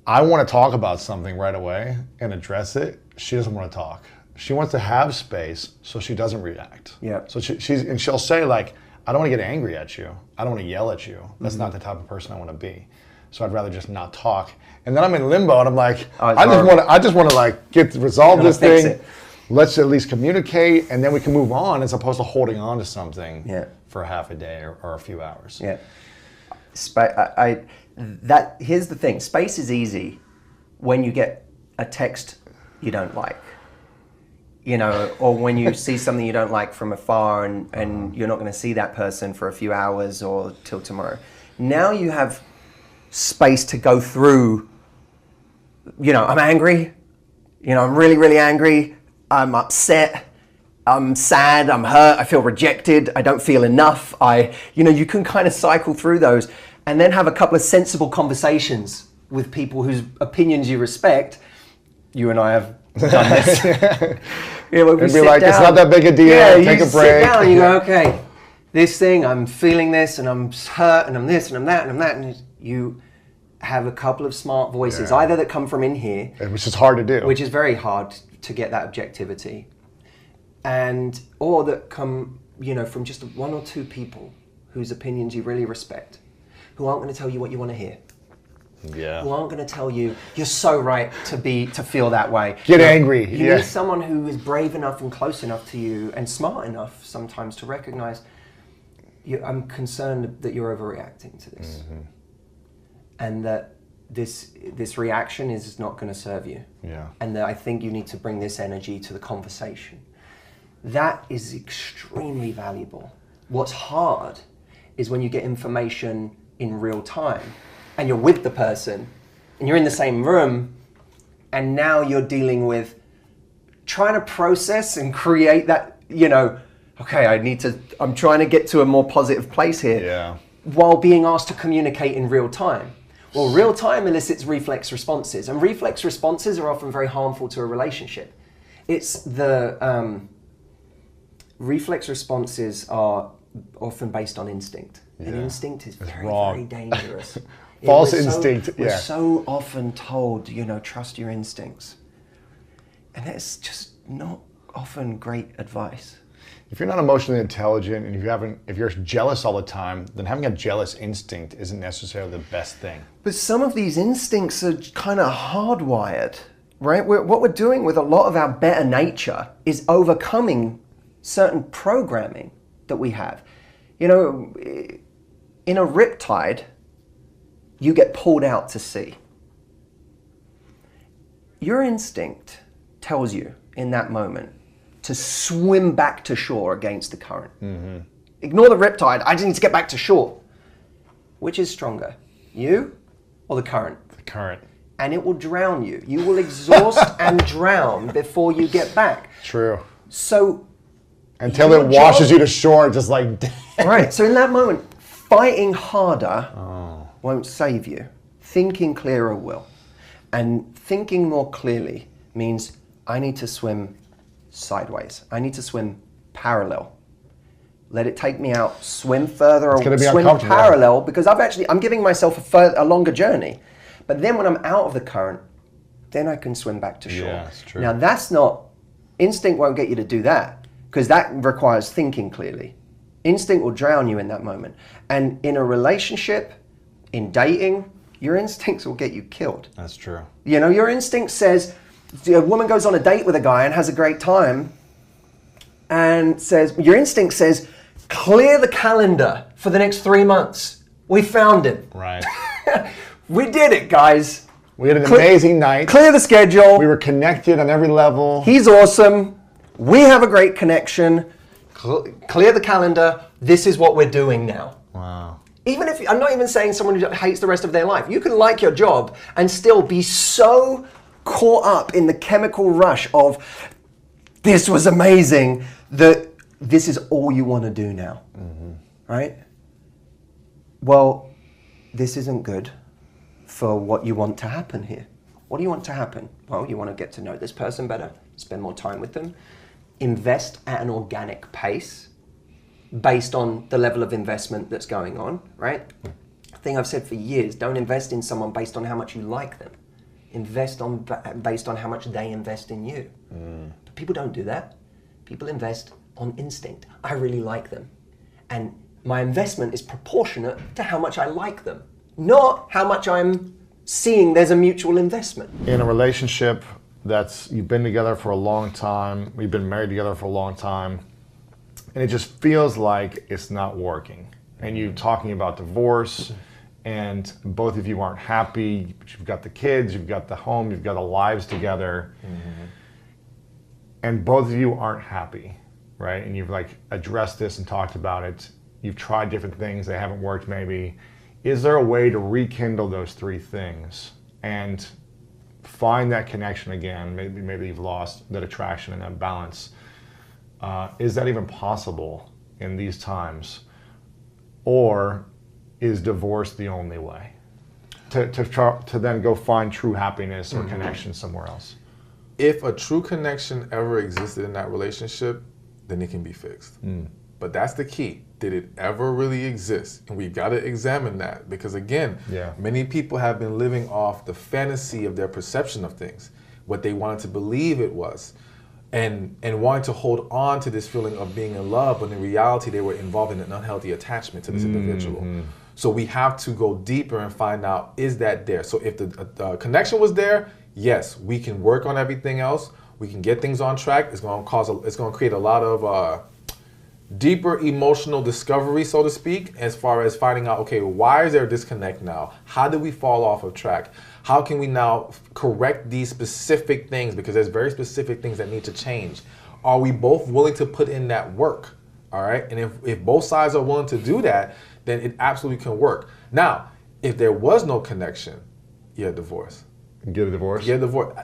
I want to talk about something right away and address it. She doesn't want to talk. She wants to have space so she doesn't react. Yeah. So she'll say like, I don't want to get angry at you. I don't want to yell at you. That's not the type of person I want to be. So I'd rather just not talk. And then I'm in limbo and I'm like, I just want to like resolve this thing. Let's at least communicate and then we can move on as opposed to holding on to something for half a day or a few hours. Yeah. Here's the thing, space is easy when you get a text you don't like. you know, or when you see something you don't like from afar and you're not going to see that person for a few hours or till tomorrow. Now you have space to go through, you know, I'm angry, you know, I'm really, really angry, I'm upset, I'm sad, I'm hurt, I feel rejected, I don't feel enough. You know, you can kind of cycle through those and then have a couple of sensible conversations with people whose opinions you respect. You and I have done this. Yeah, and be like, it's not that big a deal, yeah, take you a break. sit down and you go, okay, this thing, I'm feeling this and I'm hurt and I'm this and I'm that and I'm that. And you have a couple of smart voices, either that come from in here. Which is hard to do. Which is very hard to get that objectivity. And, or that come, you know, from just one or two people whose opinions you really respect, who aren't going to tell you what you want to hear. Yeah. Who aren't going to tell you, you're so right to feel that way. Get angry. You need someone who is brave enough and close enough to you and smart enough sometimes to recognize, I'm concerned that you're overreacting to this. Mm-hmm. And that this reaction is not going to serve you. Yeah. And that I think you need to bring this energy to the conversation. That is extremely valuable. What's hard is when you get information in real time and you're with the person and you're in the same room and now you're dealing with trying to process and create that, you know, okay, I'm trying to get to a more positive place here while being asked to communicate in real time. Well, real time elicits reflex responses, and reflex responses are often very harmful to a relationship. It's the reflex responses are often based on instinct, and instinct is very dangerous. False instinct. We're so often told, you know, trust your instincts, and that's just not often great advice. If you're not emotionally intelligent and if you're jealous all the time, then having a jealous instinct isn't necessarily the best thing. But some of these instincts are kind of hardwired, right? What we're doing with a lot of our better nature is overcoming certain programming that we have. You know, in a riptide, you get pulled out to sea. Your instinct tells you in that moment to swim back to shore against the current. Mm-hmm. Ignore the riptide, I just need to get back to shore. Which is stronger, you or the current? The current. And it will drown you. You will exhaust and drown before you get back. True. So, until it washes you to shore, just like... Right, so in that moment, fighting harder won't save you. Thinking clearer will. And thinking more clearly means I need to swim sideways. I need to swim parallel. Let it take me out, swim further, or swim parallel, because I'm giving myself a longer journey. But then when I'm out of the current, then I can swim back to shore. Yeah, that's true. Now instinct won't get you to do that, because that requires thinking clearly. Instinct will drown you in that moment. And in a relationship, in dating, your instincts will get you killed. That's true. You know, your instinct says, a woman goes on a date with a guy and has a great time and your instinct says, clear the calendar for the next 3 months. We found him. Right. We did it, guys. We had an amazing night. Clear the schedule. We were connected on every level. He's awesome. We have a great connection. Clear the calendar. This is what we're doing now. Wow. Even if, I'm not even saying someone who hates the rest of their life. You can like your job and still be so caught up in the chemical rush of this was amazing that this is all you want to do now. Mm-hmm. Right? Well, this isn't good for what you want to happen here. What do you want to happen? Well, you want to get to know this person better, spend more time with them, invest at an organic pace based on the level of investment that's going on, right? Thing I've said for years, don't invest in someone based on how much you like them. Invest based on how much they invest in you. But people don't do that. People invest on instinct. I really like them. And my investment is proportionate to how much I like them, not how much I'm seeing there's a mutual investment. In a relationship you've been together for a long time, we've been married together for a long time, and it just feels like it's not working. And you're talking about divorce, and both of you aren't happy, but you've got the kids, you've got the home, you've got the lives together. Mm-hmm. and both of you aren't happy, right? And you've like addressed this and talked about it. You've tried different things, they haven't worked maybe. Is there a way to rekindle those three things and find that connection again? Maybe you've lost that attraction and that balance. Is that even possible in these times? Or is divorce the only way to then go find true happiness or connection somewhere else? If a true connection ever existed in that relationship, then it can be fixed. But that's the key. Did it ever really exist? And we've got to examine that, because again, many people have been living off the fantasy of their perception of things, what they wanted to believe it was, and wanting to hold on to this feeling of being in love, when in reality they were involved in an unhealthy attachment to this individual. So we have to go deeper and find out, is that there? So if the connection was there, yes, we can work on everything else. We can get things on track. It's going to create a lot of deeper emotional discovery, so to speak, as far as finding out, okay, why is there a disconnect now? How did we fall off of track? How can we now correct these specific things? Because there's very specific things that need to change. Are we both willing to put in that work? All right. And if both sides are willing to do that, then it absolutely can work. Now, if there was no connection, you divorce. Get a divorce? Get a divorce.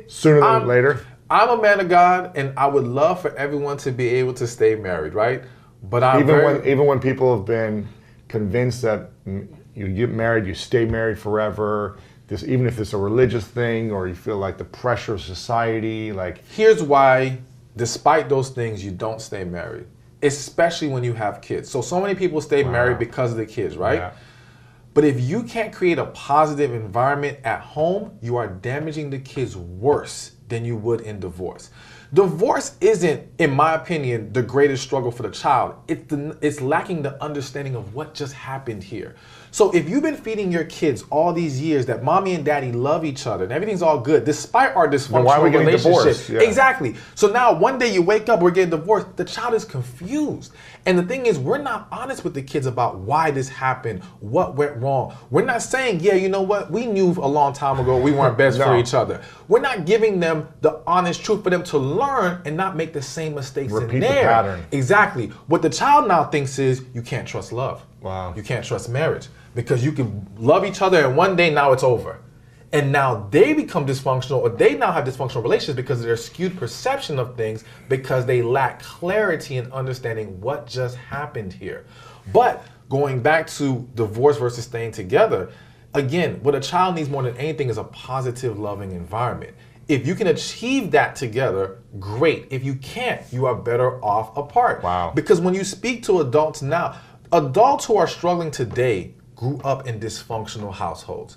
Sooner than later? I'm a man of God, and I would love for everyone to be able to stay married, right? But even when people have been convinced that you get married, you stay married forever, even if it's a religious thing, or you feel like the pressure of society, like... Here's why, despite those things, you don't stay married, especially when you have kids. So many people stay married because of the kids, right? Yeah. But if you can't create a positive environment at home, you are damaging the kids worse than you would in divorce. Divorce isn't, in my opinion, the greatest struggle for the child. It's lacking the understanding of what just happened here. So if you've been feeding your kids all these years that mommy and daddy love each other and everything's all good, despite our dysfunctional relationship. Yeah. Exactly. So now one day you wake up, we're getting divorced, the child is confused. And the thing is, we're not honest with the kids about why this happened, what went wrong. We're not saying, yeah, you know what, we knew a long time ago we weren't best for each other. We're not giving them the honest truth for them to learn and not make the same mistakes Repeat in there. The pattern. Exactly. What the child now thinks is, you can't trust love. Wow. You can't trust marriage. Because you can love each other and one day now it's over. And now they become dysfunctional, or they now have dysfunctional relationships because of their skewed perception of things, because they lack clarity in understanding what just happened here. But going back to divorce versus staying together, again, what a child needs more than anything is a positive, loving environment. If you can achieve that together, great. If you can't, you are better off apart. Wow. Because when you speak to adults now, adults who are struggling today grew up in dysfunctional households.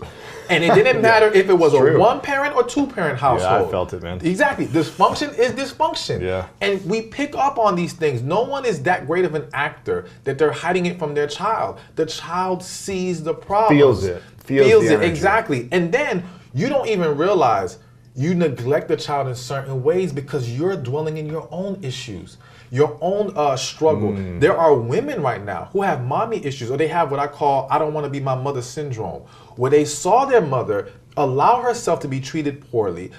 And it didn't matter if it was a one-parent or two-parent household. Yeah, I felt it, man. Exactly. Dysfunction is dysfunction. Yeah. And we pick up on these things. No one is that great of an actor that they're hiding it from their child. The child sees the problem. Feels it. Feels it, exactly. And then you don't even realize you neglect the child in certain ways because you're dwelling in your own issues, your own struggle. There are women right now who have mommy issues, or they have what I call, I don't want to be my mother syndrome, where they saw their mother allow herself to be treated poorly,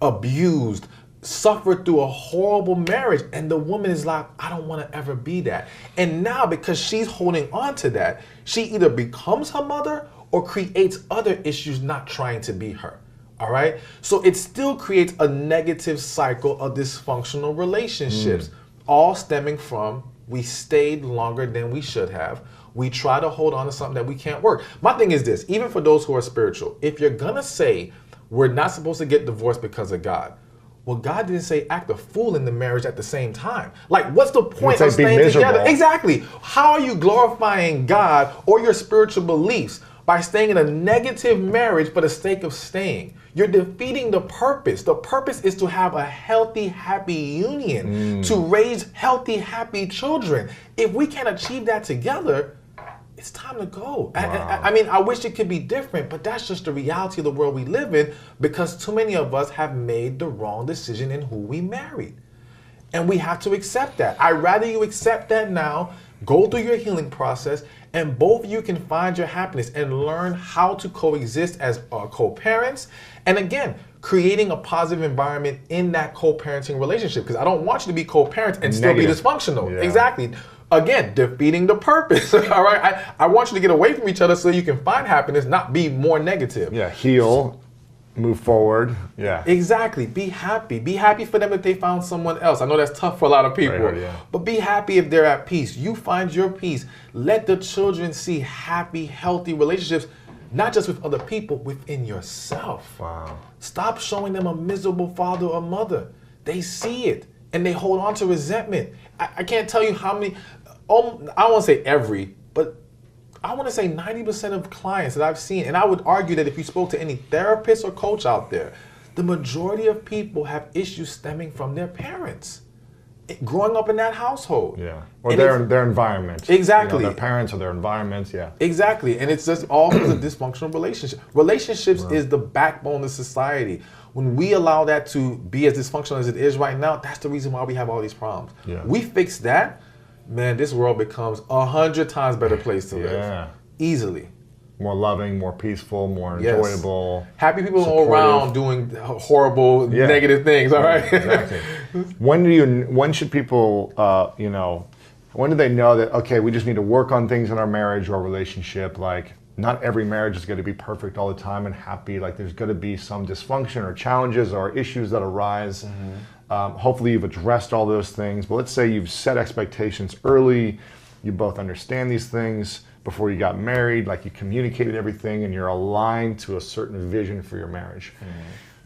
abused, suffered through a horrible marriage, and the woman is like, I don't want to ever be that. And now, because she's holding on to that, she either becomes her mother or creates other issues not trying to be her. All right? So it still creates a negative cycle of dysfunctional relationships. All stemming from, we stayed longer than we should have. We try to hold on to something that we can't work. My thing is this, even for those who are spiritual, if you're gonna say we're not supposed to get divorced because of God, well, God didn't say act a fool in the marriage at the same time. Like, what's the point of staying together? Exactly. How are you glorifying God or your spiritual beliefs by staying in a negative marriage for the sake of staying? You're defeating the purpose. The purpose is to have a healthy, happy union, to raise healthy, happy children. If we can't achieve that together, it's time to go. Wow. I mean, I wish it could be different, but that's just the reality of the world we live in, because too many of us have made the wrong decision in who we married. And we have to accept that. I'd rather you accept that now, go through your healing process, and both of you can find your happiness and learn how to coexist as co-parents. And again, creating a positive environment in that co-parenting relationship. Because I don't want you to be co-parents and still be Negative. dysfunctional. Yeah. Exactly. Again, defeating the purpose. All right. I want you to get away from each other so you can find happiness, not be more negative. Yeah, heal, move forward. Yeah. Exactly. Be happy. Be happy for them if they found someone else. I know that's tough for a lot of people. Right, yeah. But be happy if they're at peace. You find your peace. Let the children see happy, healthy relationships, not just with other people, within yourself. Wow. Stop showing them a miserable father or mother. They see it and they hold on to resentment. I can't tell you how many, I don't want to say every, but I want to say 90% of clients that I've seen, and I would argue that if you spoke to any therapist or coach out there, the majority of people have issues stemming from their parents, growing up in that household. Yeah. Or And their environment. Exactly. Their parents or their environments, yeah. Exactly, and it's just all because of dysfunctional relationship. Relationships is the backbone of society. When we allow that to be as dysfunctional as it is right now, that's the reason why we have all these problems. Yeah. We fix that, man, this world becomes 100 times better place to live. Yeah. Easily. More loving, more peaceful, more Yes. enjoyable. Happy people supportive. around doing horrible, Yeah. negative things, all right? Exactly. When should people, when do they know that, okay, we just need to work on things in our marriage or relationship? Like, not every marriage is going to be perfect all the time and happy. Like, there's going to be some dysfunction or challenges or issues that arise. Hopefully you've addressed all those things. But let's say you've set expectations early. You both understand these things before you got married. Like, you communicated everything and you're aligned to a certain vision for your marriage.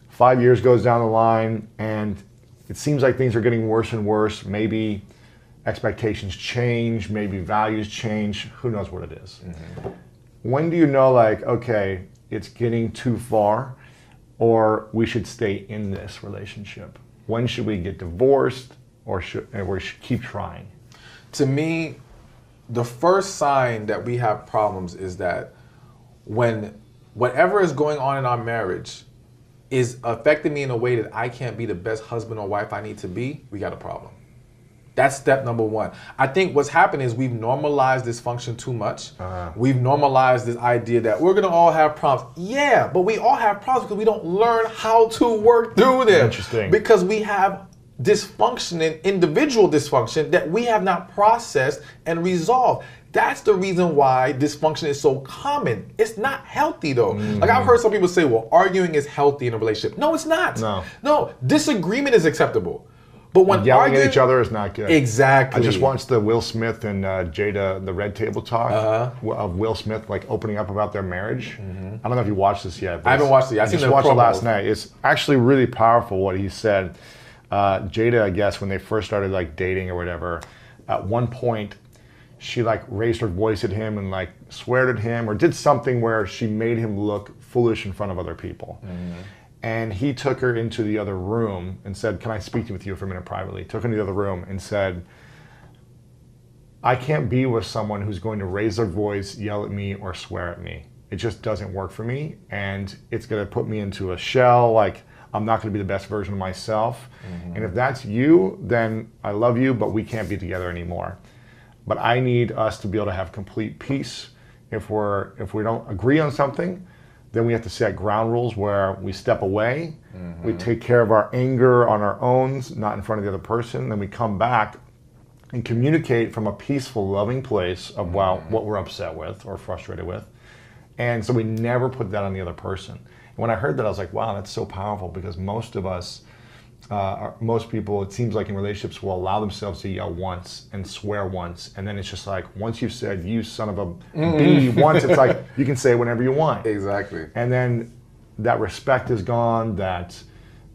5 years goes down the line and it seems like things are getting worse and worse. Maybe expectations change, maybe values change. Who knows what it is? When do you know, like, okay, it's getting too far, or we should stay in this relationship? When should we get divorced, or should we keep trying? To me, the first sign that we have problems is that when whatever is going on in our marriage is affecting me in a way that I can't be the best husband or wife I need to be, we got a problem. That's step number one. I think what's happened is we've normalized dysfunction too much. We've normalized this idea that we're gonna all have problems. Yeah, but we all have problems because we don't learn how to work through them. Interesting. Because we have dysfunction and individual dysfunction that we have not processed and resolved. That's the reason why dysfunction is so common. It's not healthy though. Like, I've heard some people say, well, arguing is healthy in a relationship. No, it's not. No, disagreement is acceptable. But when Yelling arguing at each other is not good. Exactly. I just watched the Will Smith and Jada, the Red Table talk of Will Smith, like, opening up about their marriage. I don't know if you watched this yet. I haven't watched it yet. I just watched it last night. It's actually really powerful what he said. Jada, I guess, when they first started, like, dating or whatever, at one point, she, like, raised her voice at him and, like, sweared at him or did something where she made him look foolish in front of other people. And he took her into the other room and said, can I speak with you for a minute privately? Took her into the other room and said, I can't be with someone who's going to raise their voice, yell at me, or swear at me. It just doesn't work for me. And it's going to put me into a shell. Like, I'm not going to be the best version of myself. And if that's you, then I love you, but we can't be together anymore. But I need us to be able to have complete peace. If we don't agree on something, then we have to set ground rules where we step away, we take care of our anger on our own, not in front of the other person, then we come back and communicate from a peaceful, loving place of what we're upset with or frustrated with. And so we never put that on the other person. And when I heard that, I was like, wow, that's so powerful, because most of us, most people, it seems like in relationships, will allow themselves to yell once and swear once, and then it's just like, once you've said you son of a B once, it's like you can say it whenever you want. Exactly. And then that respect is gone, that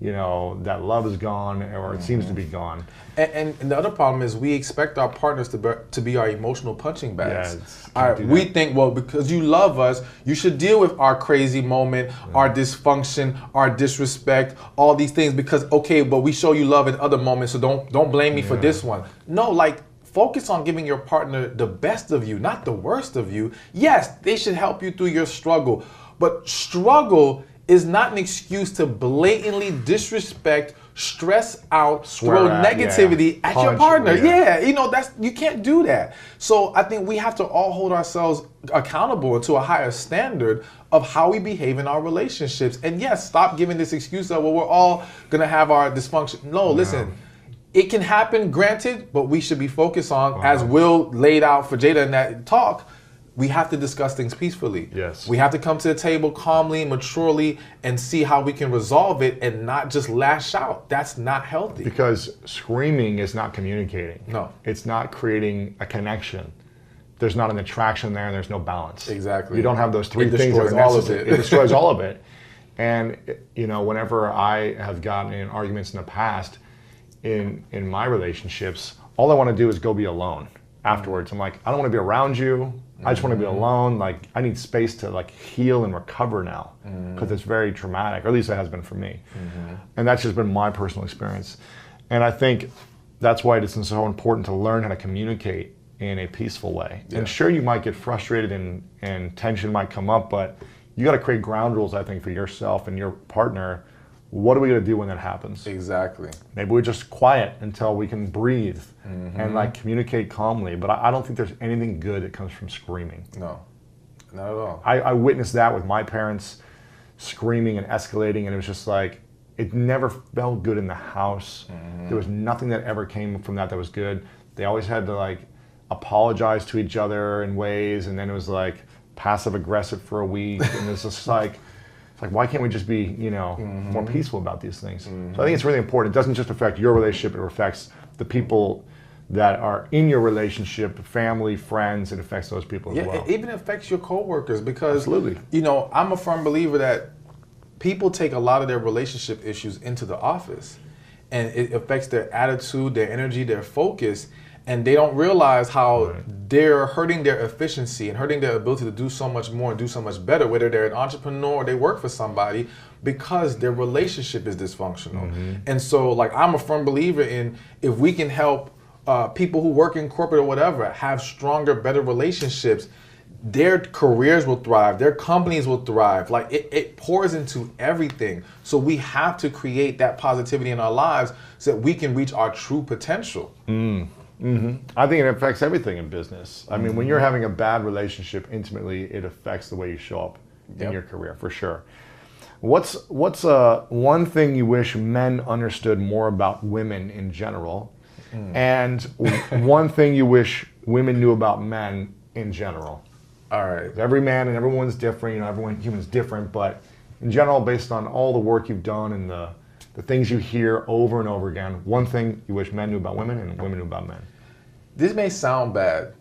that love is gone, or it seems to be gone. And the other problem is we expect our partners to be our emotional punching bags. Yeah, we think, well, because you love us, you should deal with our crazy moment, our dysfunction, our disrespect, all these things, because, okay, but we show you love in other moments, so don't blame me for this one. No, like, focus on giving your partner the best of you, not the worst of you. Yes, they should help you through your struggle, but struggle is not an excuse to blatantly disrespect, stress out, Swear throw at, negativity at your Punch, partner. yeah. That's you can't do that. So I think we have to all hold ourselves accountable to a higher standard of how we behave in our relationships. And yes, stop giving this excuse of, well, we're all gonna have our dysfunction. No, listen. It can happen, granted, but we should be focused on, as Will laid out for Jada in that talk, we have to discuss things peacefully. Yes. We have to come to the table calmly, maturely, and see how we can resolve it and not just lash out. That's not healthy. Because screaming is not communicating. No. It's not creating a connection. There's not an attraction there, and there's no balance. Exactly. You don't have those three It things that are destroys all of necessary. it. It destroys all of it. And, you know, whenever I have gotten in arguments in the past, in my relationships, all I want to do is go be alone afterwards. I'm like, I don't want to be around you. I just want to be alone. Like, I need space to like heal and recover now, because it's very traumatic, or at least it has been for me. And that's just been my personal experience. And I think that's why it's so important to learn how to communicate in a peaceful way. And sure, you might get frustrated and tension might come up, but you got to create ground rules, I think, for yourself and your partner. What are we going to do when that happens? Exactly. Maybe we just quiet until we can breathe and like communicate calmly. But I don't think there's anything good that comes from screaming. No, not at all. I witnessed that with my parents, screaming and escalating, and it was just like, it never felt good in the house. There was nothing that ever came from that was good. They always had to like apologize to each other in ways, and then it was like passive aggressive for a week, and it's just like, it's like, why can't we just be, you know, more peaceful about these things? So I think it's really important. It doesn't just affect your relationship, it affects the people that are in your relationship, family, friends. It affects those people as well. It even affects your coworkers, because, Absolutely. you know, I'm a firm believer that people take a lot of their relationship issues into the office, and it affects their attitude, their energy, their focus, and they don't realize how they're hurting their efficiency and hurting their ability to do so much more and do so much better, whether they're an entrepreneur or they work for somebody, because their relationship is dysfunctional. And so, like, I'm a firm believer in, if we can help people who work in corporate or whatever have stronger, better relationships, their careers will thrive, their companies will thrive. Like, it pours into everything. So we have to create that positivity in our lives so that we can reach our true potential. I think it affects everything in business. I mean, when you're having a bad relationship intimately, it affects the way you show up in your career, for sure. What's one thing you wish men understood more about women in general, and one thing you wish women knew about men in general? All right. Every man and everyone's different. You know, everyone human's different, but in general, based on all the work you've done and the things you hear over and over again, one thing you wish men knew about women and women knew about men. This may sound bad,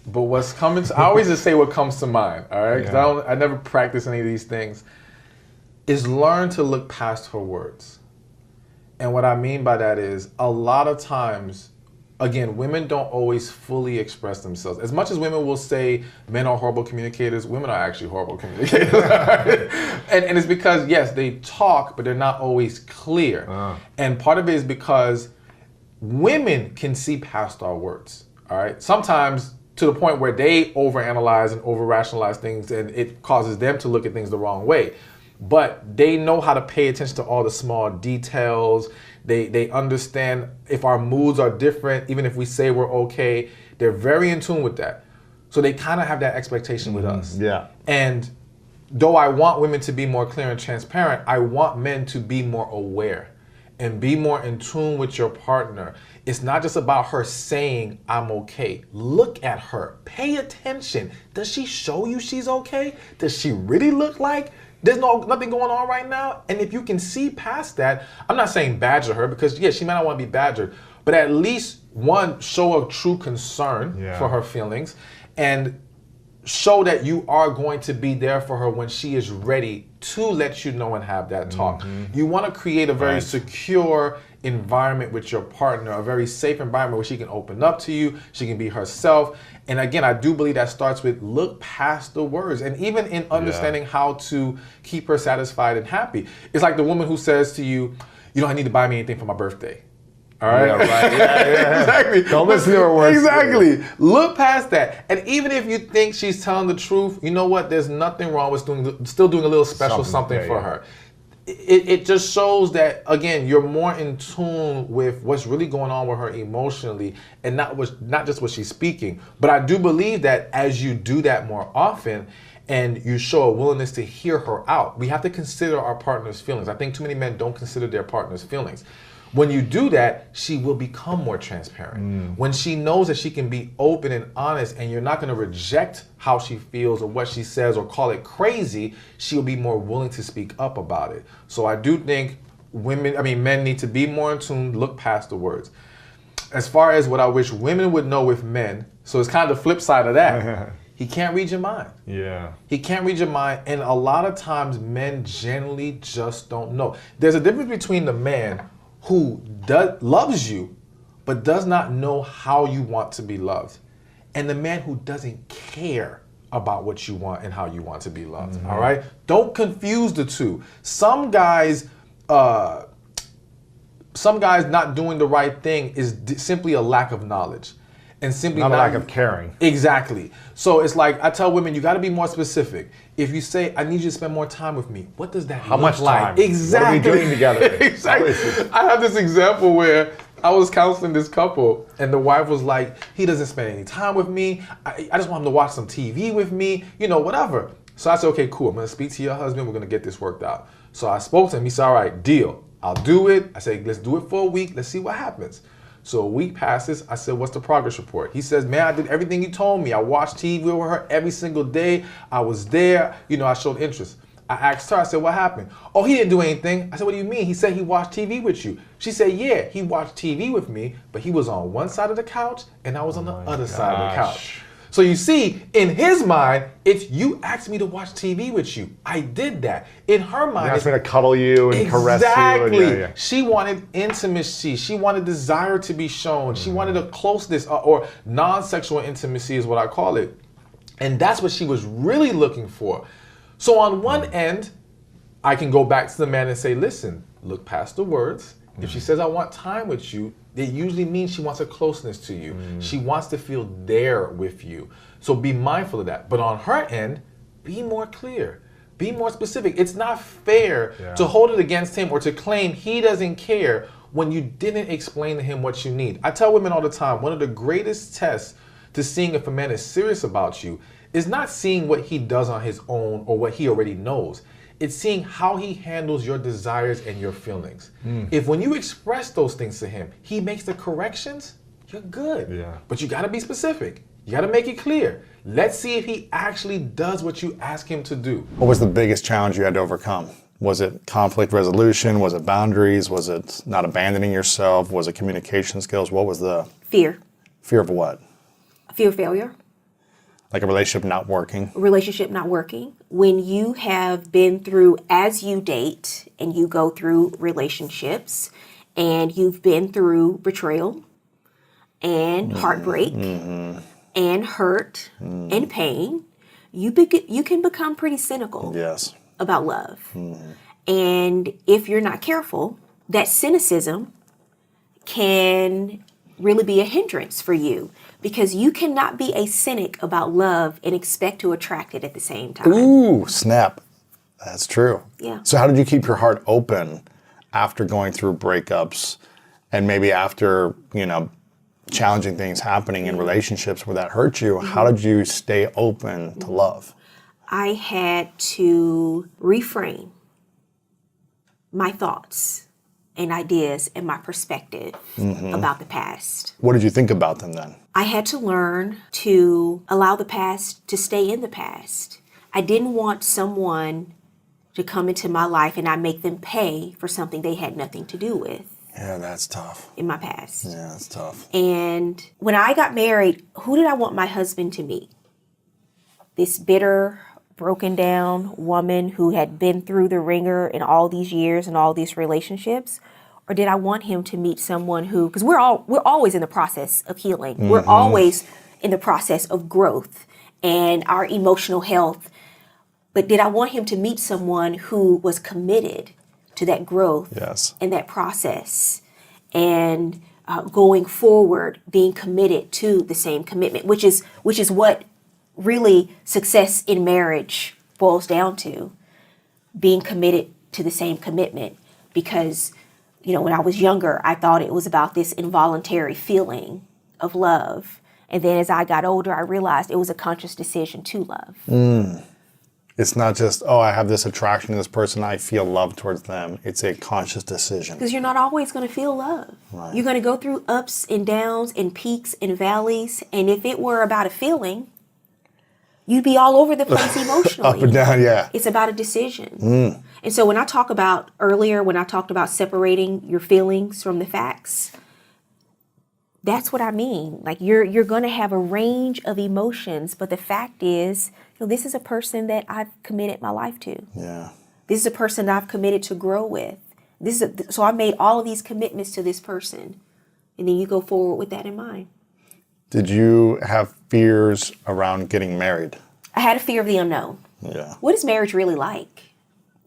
but what's coming to, I always just say what comes to mind, all right? Because I never practice any of these things, is learn to look past her words. And what I mean by that is, a lot of times, again, women don't always fully express themselves. As much as women will say men are horrible communicators, women are actually horrible communicators. and it's because, yes, they talk, but they're not always clear. And part of it is because women can see past our words, all right? Sometimes to the point where they overanalyze and over-rationalize things, and it causes them to look at things the wrong way. But they know how to pay attention to all the small details. They understand if our moods are different, even if we say we're okay, they're very in tune with that. So they kind of have that expectation with us. Yeah. And though I want women to be more clear and transparent, I want men to be more aware and be more in tune with your partner. It's not just about her saying, I'm okay. Look at her. Pay attention. Does she show you she's okay? Does she really look like there's nothing going on right now? And if you can see past that, I'm not saying badger her, because yeah, she might not want to be badgered, but at least one, show a true concern for her feelings, and show that you are going to be there for her when she is ready to let you know and have that talk. You want to create a very secure environment with your partner, a very safe environment where she can open up to you, she can be herself. And again, I do believe that starts with look past the words, and even in understanding how to keep her satisfied and happy. It's like the woman who says to you, you don't need to buy me anything for my birthday. All right. Yeah, right. Yeah. Exactly. Don't listen to her words. Exactly. Look past that. And even if you think she's telling the truth, you know what? There's nothing wrong with still doing a little special something for her. it just shows that, again, you're more in tune with what's really going on with her emotionally, and not just what she's speaking. But I do believe that as you do that more often and you show a willingness to hear her out, we have to consider our partner's feelings. I think too many men don't consider their partner's feelings. When you do that, she will become more transparent. When she knows that she can be open and honest and you're not going to reject how she feels or what she says or call it crazy, she'll be more willing to speak up about it. So I do think men need to be more in tune, look past the words. As far as what I wish women would know with men, so it's kind of the flip side of that. He can't read your mind. Yeah. He can't read your mind, and a lot of times men generally just don't know. There's a difference between the man who loves you, but does not know how you want to be loved, and the man who doesn't care about what you want and how you want to be loved. All right? Don't confuse the two. Some guys not doing the right thing is simply a lack of knowledge. And simply not a lack of caring. Exactly. So it's like, I tell women, you got to be more specific. If you say, I need you to spend more time with me, what does that How look much like? time? Exactly. What are we doing together? Exactly. I have this example where I was counseling this couple, and the wife was like, he doesn't spend any time with me. I just want him to watch some TV with me, whatever. So I said, okay, cool. I'm going to speak to your husband. We're going to get this worked out. So I spoke to him. He said, all right, deal. I'll do it. I said, let's do it for a week. Let's see what happens. So a week passes. I said, what's the progress report? He says, man, I did everything you told me. I watched TV with her every single day. I was there. I showed interest. I asked her, I said, what happened? Oh, he didn't do anything. I said, what do you mean? He said he watched TV with you. She said, yeah, he watched TV with me, but he was on one side of the couch and I was on the other side of the couch. So you see, in his mind, it's you asked me to watch TV with you. I did that. In her mind, You asked me to cuddle you and caress you. Exactly. Yeah. She wanted intimacy. She wanted desire to be shown. She wanted a closeness or non-sexual intimacy is what I call it. And that's what she was really looking for. So on one end, I can go back to the man and say, listen, look past the words. If she says, I want time with you, it usually means she wants a closeness to you. She wants to feel there with you. So be mindful of that. But on her end, be more clear. Be more specific. It's not fair to hold it against him or to claim he doesn't care when you didn't explain to him what you need. I tell women all the time, one of the greatest tests to seeing if a man is serious about you is not seeing what he does on his own or what he already knows. It's seeing how he handles your desires and your feelings. If when you express those things to him, he makes the corrections, you're good. Yeah. But you gotta be specific. You gotta make it clear. Let's see if he actually does what you ask him to do. What was the biggest challenge you had to overcome? Was it conflict resolution? Was it boundaries? Was it not abandoning yourself? Was it communication skills? What was the Fear. fear of what? Fear of failure. Like a relationship not working? Relationship not working. When you have been through, as you date and you go through relationships and you've been through betrayal and heartbreak and hurt and pain, you can become pretty cynical Yes. about love. And if you're not careful, that cynicism can really be a hindrance for you, because you cannot be a cynic about love and expect to attract it at the same time. Ooh, snap. That's true. Yeah. So how did you keep your heart open after going through breakups and maybe after, challenging things happening in relationships where that hurt you? How did you stay open to love? I had to reframe my thoughts and ideas and my perspective about the past. What did you think about them then? I had to learn to allow the past to stay in the past. I didn't want someone to come into my life and I make them pay for something they had nothing to do with Yeah, that's tough. in my past. Yeah, that's tough. And when I got married, who did I want my husband to meet? This bitter, broken down woman who had been through the ringer in all these years and all these relationships? Or did I want him to meet someone who, because we're always in the process of healing. We're always in the process of growth and our emotional health. But did I want him to meet someone who was committed to that growth Yes. and that process, and going forward, being committed to the same commitment, which is what really success in marriage boils down to, being committed to the same commitment because, when I was younger, I thought it was about this involuntary feeling of love. And then as I got older, I realized it was a conscious decision to love. It's not just, oh, I have this attraction to this person, I feel love towards them. It's a conscious decision. Because you're not always going to feel love. Right. You're going to go through ups and downs and peaks and valleys. And if it were about a feeling, you'd be all over the place emotionally. Up and down, yeah. It's about a decision. And so when I talked about separating your feelings from the facts, that's what I mean. Like you're going to have a range of emotions, but the fact is, this is a person that I've committed my life to. Yeah. This is a person that I've committed to grow with. So I made all of these commitments to this person, and then you go forward with that in mind. Did you have fears around getting married? I had a fear of the unknown. Yeah. What is marriage really like?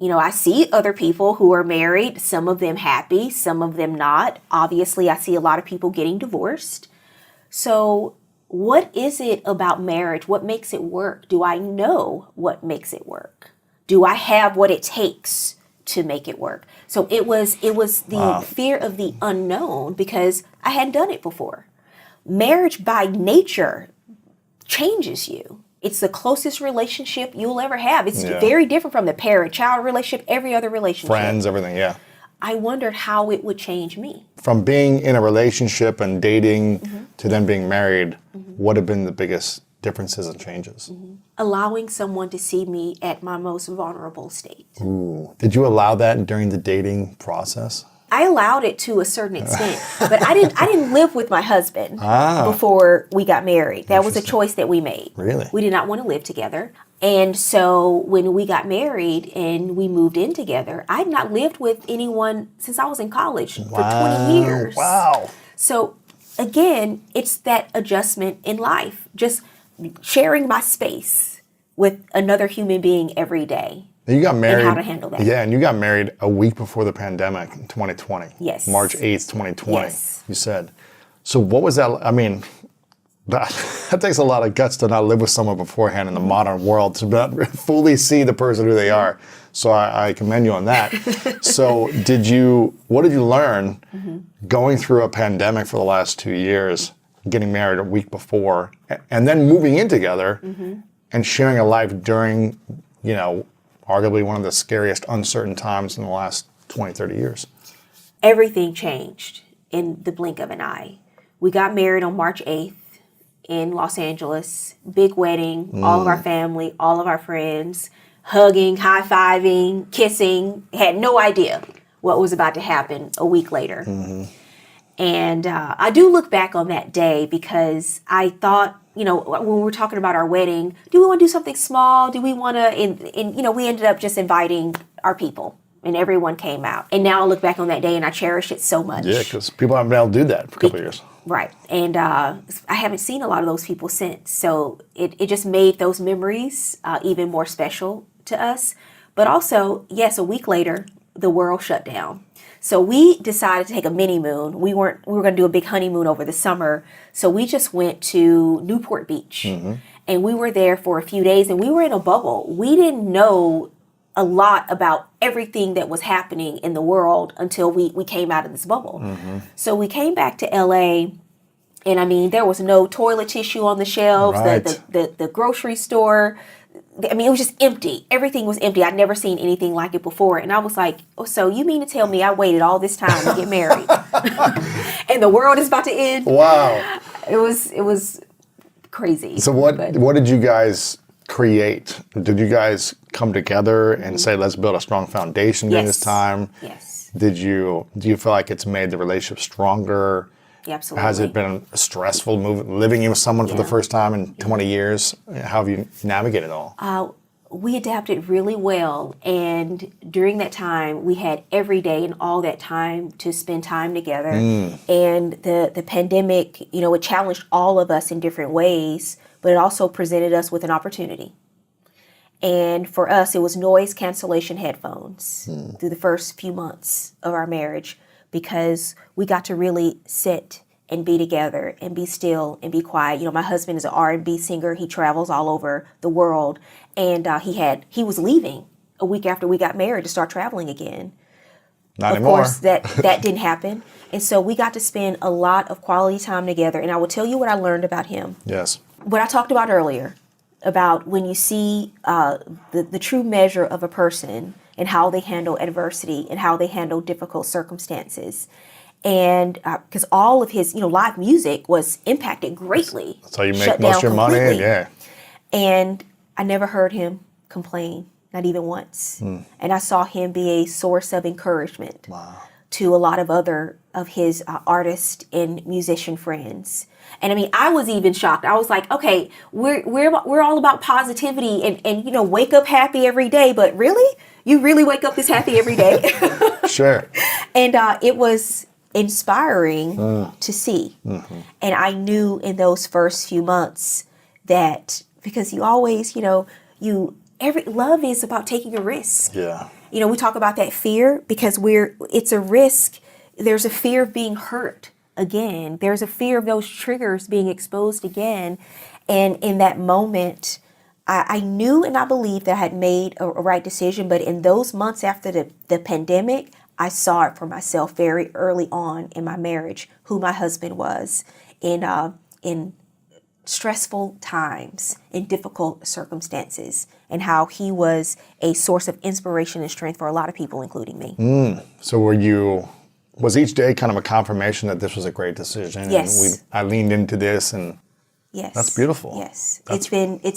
I see other people who are married, some of them happy, some of them not. Obviously, I see a lot of people getting divorced. So what is it about marriage? What makes it work? Do I know what makes it work? Do I have what it takes to make it work? So it was the fear of the unknown because I hadn't done it before. Marriage by nature changes you. It's the closest relationship you'll ever have. It's very different from the parent-child relationship, every other relationship. Friends, everything, yeah. I wondered how it would change me. From being in a relationship and dating to then being married, what have been the biggest differences and changes? Allowing someone to see me at my most vulnerable state. Ooh. Did you allow that during the dating process? I allowed it to a certain extent, but I didn't live with my husband before we got married. That was a choice that we made. Really? We did not want to live together. And so when we got married and we moved in together, I had not lived with anyone since I was in college for 20 years. Wow. So again, it's that adjustment in life, just sharing my space with another human being every day. You got married. And how to handle that. Yeah, and you got married a week before the pandemic in 2020. Yes. March 8th, 2020. Yes. You said. So what was that? I mean, that takes a lot of guts to not live with someone beforehand in the modern world, to not fully see the person who they are. So I commend you on that. So what did you learn going through a pandemic for the last 2 years, getting married a week before, and then moving in together and sharing a life during, arguably one of the scariest, uncertain times in the last 20, 30 years? Everything changed in the blink of an eye. We got married on March 8th in Los Angeles. Big wedding, all of our family, all of our friends, hugging, high-fiving, kissing. Had no idea what was about to happen a week later. And I do look back on that day because I thought, when we were talking about our wedding, do we want to do something small? Do we want to, we ended up just inviting our people and everyone came out. And now I look back on that day and I cherish it so much. Yeah, because people haven't been able to do that for a couple of years. Right. And I haven't seen a lot of those people since. So it just made those memories even more special to us. But also, yes, a week later, the world shut down. So we decided to take a mini moon. We were going to do a big honeymoon over the summer. So we just went to Newport Beach and we were there for a few days and we were in a bubble. We didn't know a lot about everything that was happening in the world until we came out of this bubble. So we came back to LA and there was no toilet tissue on the shelves, Right. the grocery store. It was just empty. Everything was empty. I'd never seen anything like it before. And I was like, oh, so you mean to tell me I waited all this time to get married? And the world is about to end? Wow. It was crazy. So what did you guys create? Did you guys come together and say, let's build a strong foundation during this time? Yes. Do you feel like it's made the relationship stronger? Absolutely. Has it been stressful living with someone for the first time in 20 years? How have you navigated it all? We adapted really well. And during that time, we had every day and all that time to spend time together. And the pandemic, it challenged all of us in different ways, but it also presented us with an opportunity. And for us, it was noise cancellation headphones through the first few months of our marriage, because we got to really sit and be together and be still and be quiet. My husband is an R&B singer. He travels all over the world, and he was leaving a week after we got married to start traveling again. Not Of anymore. course, that didn't happen. And so we got to spend a lot of quality time together. And I will tell you what I learned about him. Yes. What I talked about earlier, about when you see the true measure of a person and how they handle adversity and how they handle difficult circumstances. And because all of his, live music was impacted greatly. That's how you make shut most down of your money. completely. Yeah. And I never heard him complain, not even once. And I saw him be a source of encouragement to a lot of other of his artist and musician friends. And I mean, I was even shocked. I was like, okay, we're all about positivity and wake up happy every day. But really, you really wake up this happy every day? Sure. And it was inspiring to see. And I knew in those first few months that, because you always, love is about taking a risk. Yeah. We talk about that fear because it's a risk. There's a fear of being hurt again. There's a fear of those triggers being exposed again. And in that moment, I knew and I believed that I had made a right decision. But in those months after the pandemic, I saw it for myself very early on in my marriage, who my husband was in stressful times, in difficult circumstances, and how he was a source of inspiration and strength for a lot of people, including me. So was each day kind of a confirmation that this was a great decision? Yes. And I leaned into this, and Yes. That's beautiful. Yes. It's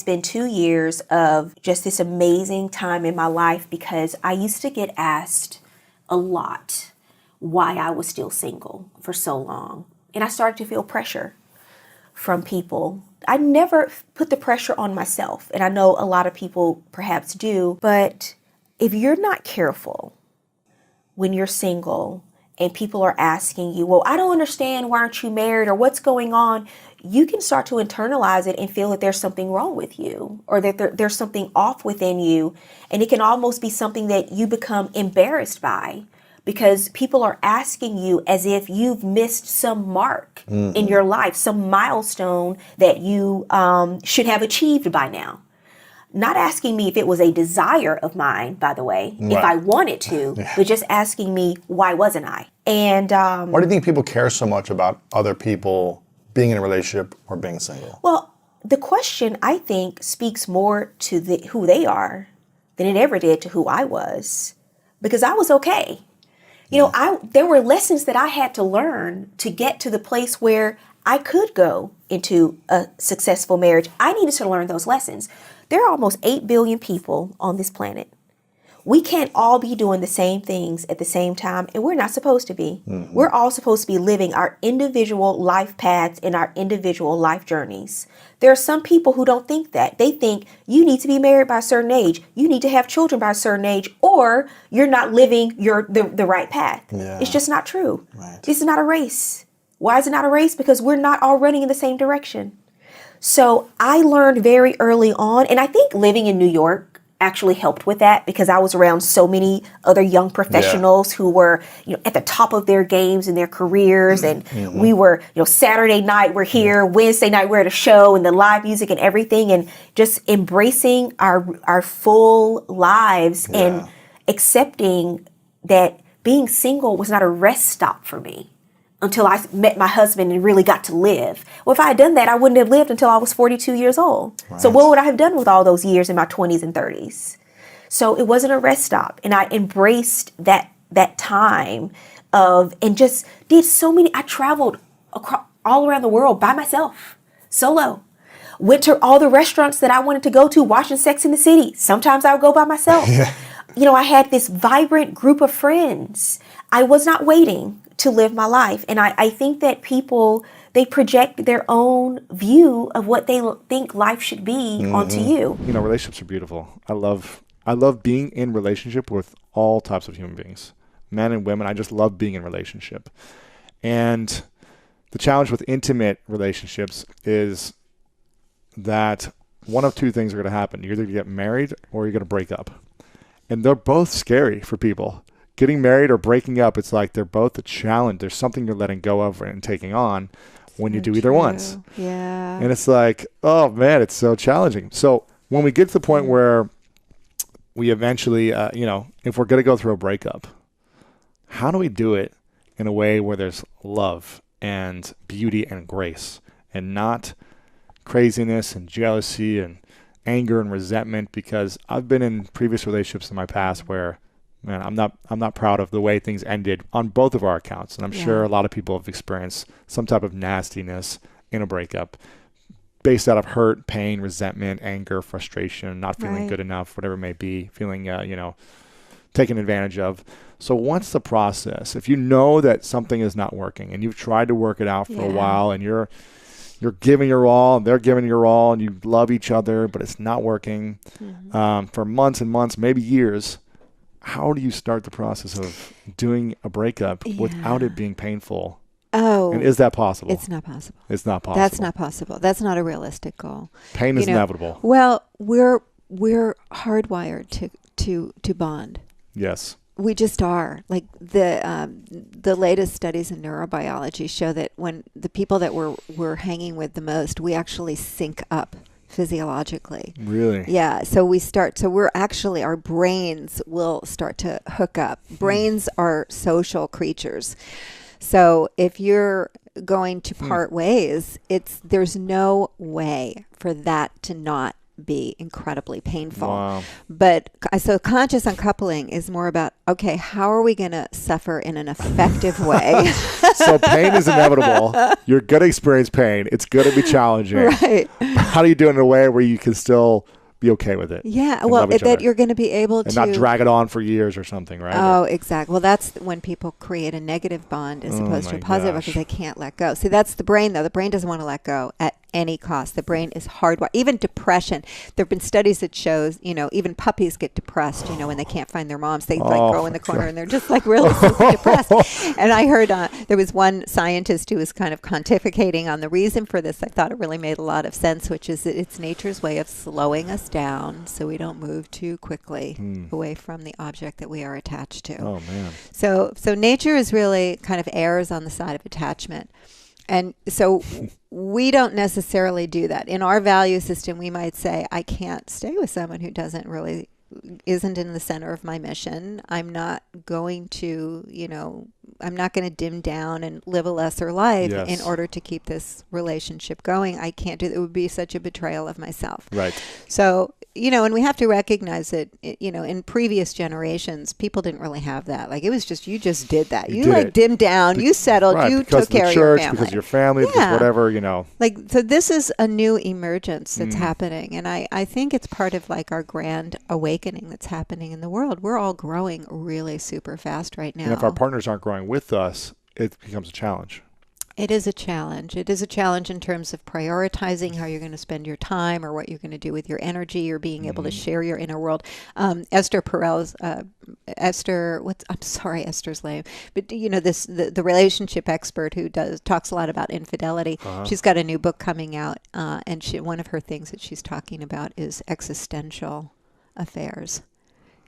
been 2 years of just this amazing time in my life, because I used to get asked a lot why I was still single for so long. And I started to feel pressure from people. I never put the pressure on myself, and I know a lot of people perhaps do, but if you're not careful when you're single and people are asking you, well, I don't understand, why aren't you married, or what's going on, you can start to internalize it and feel that there's something wrong with you, or that there's something off within you. And it can almost be something that you become embarrassed by, because people are asking you as if you've missed some mark in your life, some milestone that you should have achieved by now. Not asking me if it was a desire of mine, by the way, if I wanted to, but just asking me, why wasn't I? And why do you think people care so much about other people being in a relationship or being single? Well, the question, I think, speaks more to who they are than it ever did to who I was, because I was okay. There were lessons that I had to learn to get to the place where I could go into a successful marriage. I needed to learn those lessons. There are almost 8 billion people on this planet. We can't all be doing the same things at the same time, and we're not supposed to be. We're all supposed to be living our individual life paths and our individual life journeys. There are some people who don't think that. They think you need to be married by a certain age, you need to have children by a certain age, or you're not living the right path. Yeah. It's just not true. Right. This is not a race. Why is it not a race? Because we're not all running in the same direction. So I learned very early on, and I think living in New York actually helped with that, because I was around so many other young professionals who were, at the top of their games in their careers. And we were, Saturday night we're here, Wednesday night we're at a show, and the live music and everything, and just embracing our full lives and accepting that being single was not a rest stop for me until I met my husband and really got to live. Well, if I had done that, I wouldn't have lived until I was 42 years old. Right. So what would I have done with all those years in my 20s and 30s? So it wasn't a rest stop. And I embraced that time and just did so many. I traveled all around the world by myself, solo. Went to all the restaurants that I wanted to go to, watching Sex in the City. Sometimes I would go by myself. I had this vibrant group of friends. I was not waiting to live my life. And I think that people, they project their own view of what they think life should be onto you. Relationships are beautiful. I love being in relationship with all types of human beings, men and women. I just love being in relationship. And the challenge with intimate relationships is that one of two things are going to happen. You're either going to get married or you're going to break up. And they're both scary for people. Getting married or breaking up, it's like they're both a challenge. There's something you're letting go of and taking on when you do either ones. Yeah. And it's like, oh man, it's so challenging. So when we get to the point where we eventually, if we're going to go through a breakup, how do we do it in a way where there's love and beauty and grace and not craziness and jealousy and anger and resentment? Because I've been in previous relationships in my past where, man, I'm not proud of the way things ended on both of our accounts. And I'm sure a lot of people have experienced some type of nastiness in a breakup based out of hurt, pain, resentment, anger, frustration, not feeling good enough, whatever it may be, feeling, taken advantage of. So what's the process? If you know that something is not working and you've tried to work it out for a while and you're giving your all and they're giving your all and you love each other, but it's not working for months and months, maybe years, how do you start the process of doing a breakup without it being painful? Oh. And is that possible? It's not possible. It's not possible. That's not possible. That's not a realistic goal. Pain is inevitable. Well, we're hardwired to bond. Yes. We just are. Like the latest studies in neurobiology show that when the people that we're hanging with the most, we actually sync up physiologically. Really? Yeah. So we're actually, our brains will start to hook up. Brains are social creatures. So if you're going to part ways, there's no way for that to not be incredibly painful. Wow. But so conscious uncoupling is more about, okay, how are we going to suffer in an effective way? So pain is inevitable. You're going to experience pain. It's going to be challenging. Right. How do you do it in a way where you can still be okay with it? Yeah. Well, that you're going to be able and to not drag it on for years or something, right? Oh, exactly. Well, that's when people create a negative bond as opposed to a positive because they can't let go. See, that's the brain, though. The brain doesn't want to let go at any cost. The brain is hardwired. Even depression. There have been studies that shows, even puppies get depressed, when they can't find their moms. They go in the corner and they're just like really super depressed. And I heard there was one scientist who was kind of pontificating on the reason for this. I thought it really made a lot of sense, which is that it's nature's way of slowing us down so we don't move too quickly away from the object that we are attached to. Oh, man. So nature is really kind of errs on the side of attachment. And so we don't necessarily do that. In our value system, we might say, I can't stay with someone who isn't in the center of my mission. I'm not going to, I'm not going to dim down and live a lesser life in order to keep this relationship going. I can't do that. It would be such a betrayal of myself. Right. So, and we have to recognize that, in previous generations, people didn't really have that. Like, it was just, you just did that. You dimmed down, you settled, you took care of your family. Because of your family, because whatever, Like, so this is a new emergence that's happening. And I think it's part of like our grand awakening that's happening in the world. We're all growing really super fast right now. And if our partners aren't growing with us, it becomes a challenge. It is a challenge. It is a challenge in terms of prioritizing how you're going to spend your time or what you're going to do with your energy or being able to share your inner world. Esther Perel's, Esther's name, but the relationship expert who talks a lot about infidelity. She's got a new book coming out, and one of her things that she's talking about is existential affairs.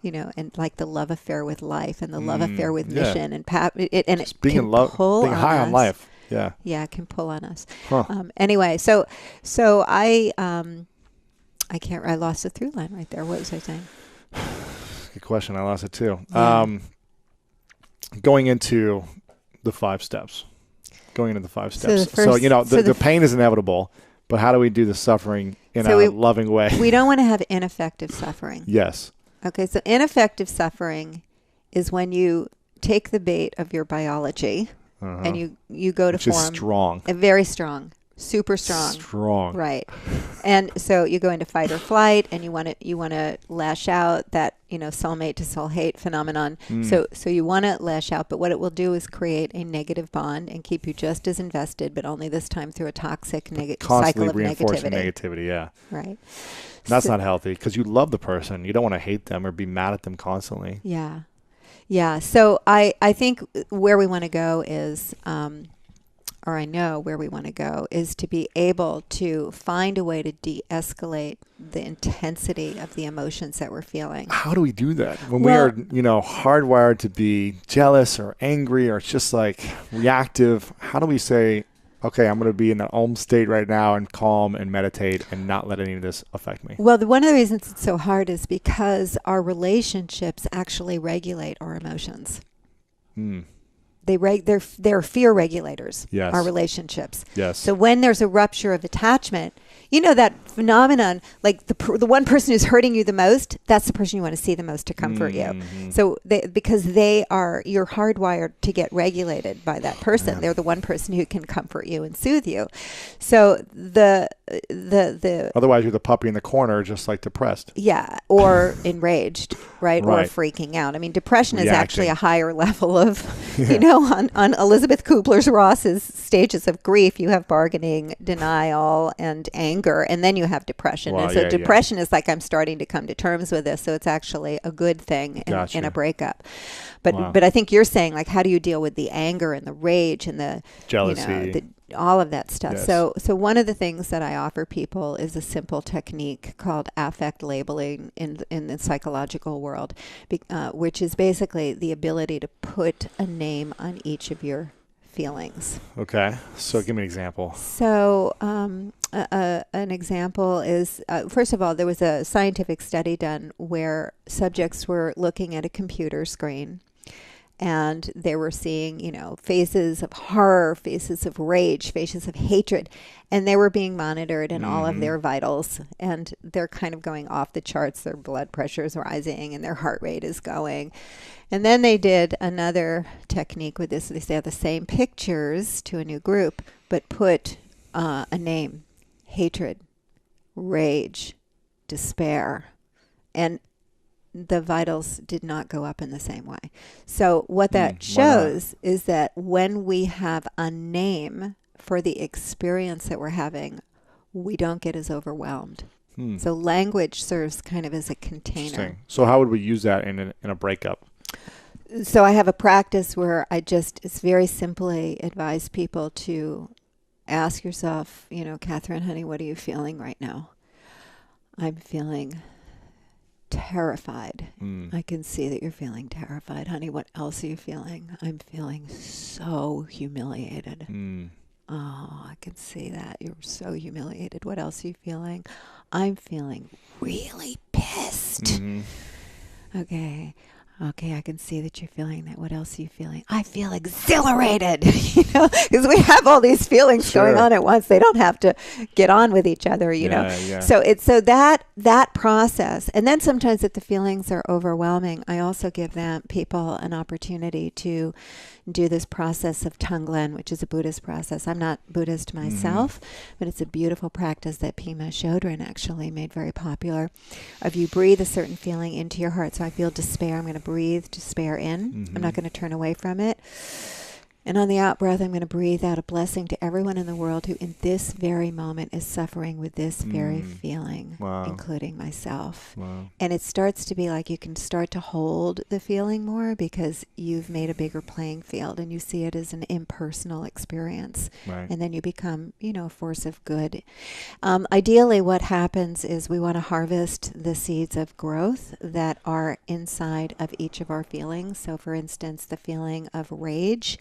And like the love affair with life and the love affair with mission and being in love, being high on life. Yeah. Yeah, it can pull on us. Huh. Anyway, so I lost the through line right there. What was I saying? Good question. I lost it too. Yeah. Going into the 5 steps. The pain is inevitable, but how do we do the suffering in a loving way? We don't want to have ineffective suffering. Yes. Okay, so ineffective suffering is when you take the bait of your biology and you go to Which is strong. Very strong. Super strong. Strong. Right. And so you go into fight or flight and you want to lash out, that, soulmate to soul hate phenomenon. So you want to lash out, but what it will do is create a negative bond and keep you just as invested, but only this time through a toxic cycle of constantly reinforcing negativity. Yeah. Right. That's not healthy because you love the person. You don't want to hate them or be mad at them constantly. Yeah. Yeah. So I think where we want to go is, or I know where we want to go, is to be able to find a way to de-escalate the intensity of the emotions that we're feeling. How do we do that? When we are, hardwired to be jealous or angry or it's just like reactive, how do we say, okay, I'm going to be in that Om state right now and calm and meditate and not let any of this affect me? Well, one of the reasons it's so hard is because our relationships actually regulate our emotions. They're fear regulators. Yes. Our relationships. Yes. So when there's a rupture of attachment, you know that phenomenon, like the one person who's hurting you the most, that's the person you want to see the most to comfort you. So because you're hardwired to get regulated by that person. They're the one person who can comfort you and soothe you. So the otherwise you're the puppy in the corner, just like depressed. Yeah, or enraged, right? Or freaking out. I mean, depression is actually a higher level of, on Elizabeth Kubler-Ross's stages of grief, you have bargaining, denial, and anger, and then you have depression. Wow, and so depression is like, I'm starting to come to terms with this, so it's actually a good thing in a breakup. But I think you're saying, like, how do you deal with the anger and the rage and the jealousy, all of that stuff. Yes. So one of the things that I offer people is a simple technique called affect labeling in the psychological world, which is basically the ability to put a name on each of your feelings. Okay. So give me an example. So an example is, first of all, there was a scientific study done where subjects were looking at a computer screen. And they were seeing, faces of horror, faces of rage, faces of hatred. And they were being monitored in all of their vitals. And they're kind of going off the charts. Their blood pressure is rising and their heart rate is going. And then they did another technique with this. They said the same pictures to a new group, but put a name: hatred, rage, despair. And the vitals did not go up in the same way. So what that shows is that when we have a name for the experience that we're having, we don't get as overwhelmed. So language serves kind of as a container. Interesting. So how would we use that in a breakup? So I have a practice where it's very simply advise people to ask yourself, Catherine, honey, what are you feeling right now? I'm feeling terrified. I can see that you're feeling terrified. Honey, what else are you feeling? I'm feeling so humiliated. Oh, I can see that. You're so humiliated. What else are you feeling? I'm feeling really pissed. Okay, I can see that you're feeling that. What else are you feeling? I feel exhilarated, because we have all these feelings going on at once. They don't have to get on with each other, Yeah. So that process, and then sometimes if the feelings are overwhelming, I also give people an opportunity to do this process of Tonglen, which is a Buddhist process. I'm not Buddhist myself, but it's a beautiful practice that Pema Chodron actually made very popular. If you breathe a certain feeling into your heart, so I feel despair, I'm going to breathe despair in. I'm not going to turn away from it. And on the out breath, I'm going to breathe out a blessing to everyone in the world who in this very moment is suffering with this very feeling, including myself. And it starts to be like you can start to hold the feeling more because you've made a bigger playing field and you see it as an impersonal experience. And then you become, a force of good. Ideally, what happens is we want to harvest the seeds of growth that are inside of each of our feelings. So, for instance, the feeling of rage,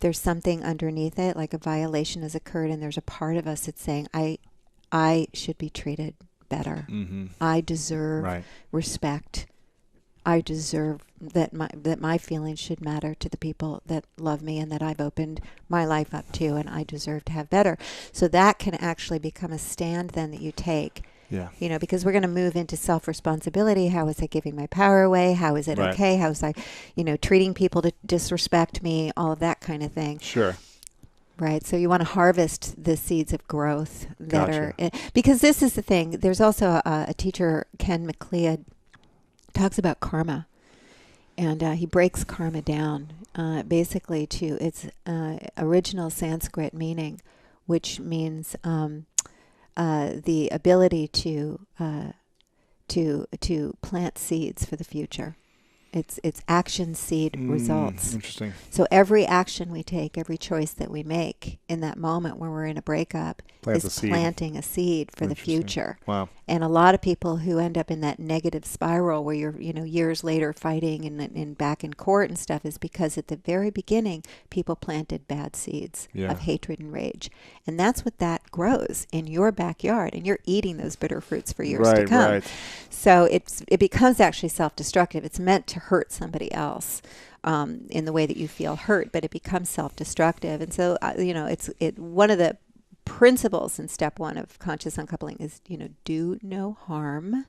there's something underneath it, like a violation has occurred, and there's a part of us that's saying, I should be treated better. I deserve respect. I deserve that my feelings should matter to the people that love me and that I've opened my life up to, and I deserve to have better. So that can actually become a stand then that you take. Because we're going to move into self-responsibility. How is I giving my power away? How is it okay? How is I, treating people to disrespect me? All of that kind of thing. Sure. Right. So you want to harvest the seeds of growth that are, because this is the thing. There's also a teacher, Ken McLeod, talks about karma, and he breaks karma down basically to its original Sanskrit meaning, which means the ability to plant seeds for the future. It's action seed results. Interesting. So every action we take, every choice that we make in that moment when we're in a breakup Plants a is seed. planting a seed for the Interesting. future. Wow. And a lot of people who end up in that negative spiral where you're, years later fighting and back in court and stuff is because at the very beginning, people planted bad seeds of hatred and rage. And that's what that grows in your backyard. And you're eating those bitter fruits for years to come. Right. So it becomes actually self-destructive. It's meant to hurt somebody else in the way that you feel hurt, but it becomes self-destructive. And so, it's one of the principles in step 1 of conscious uncoupling is, do no harm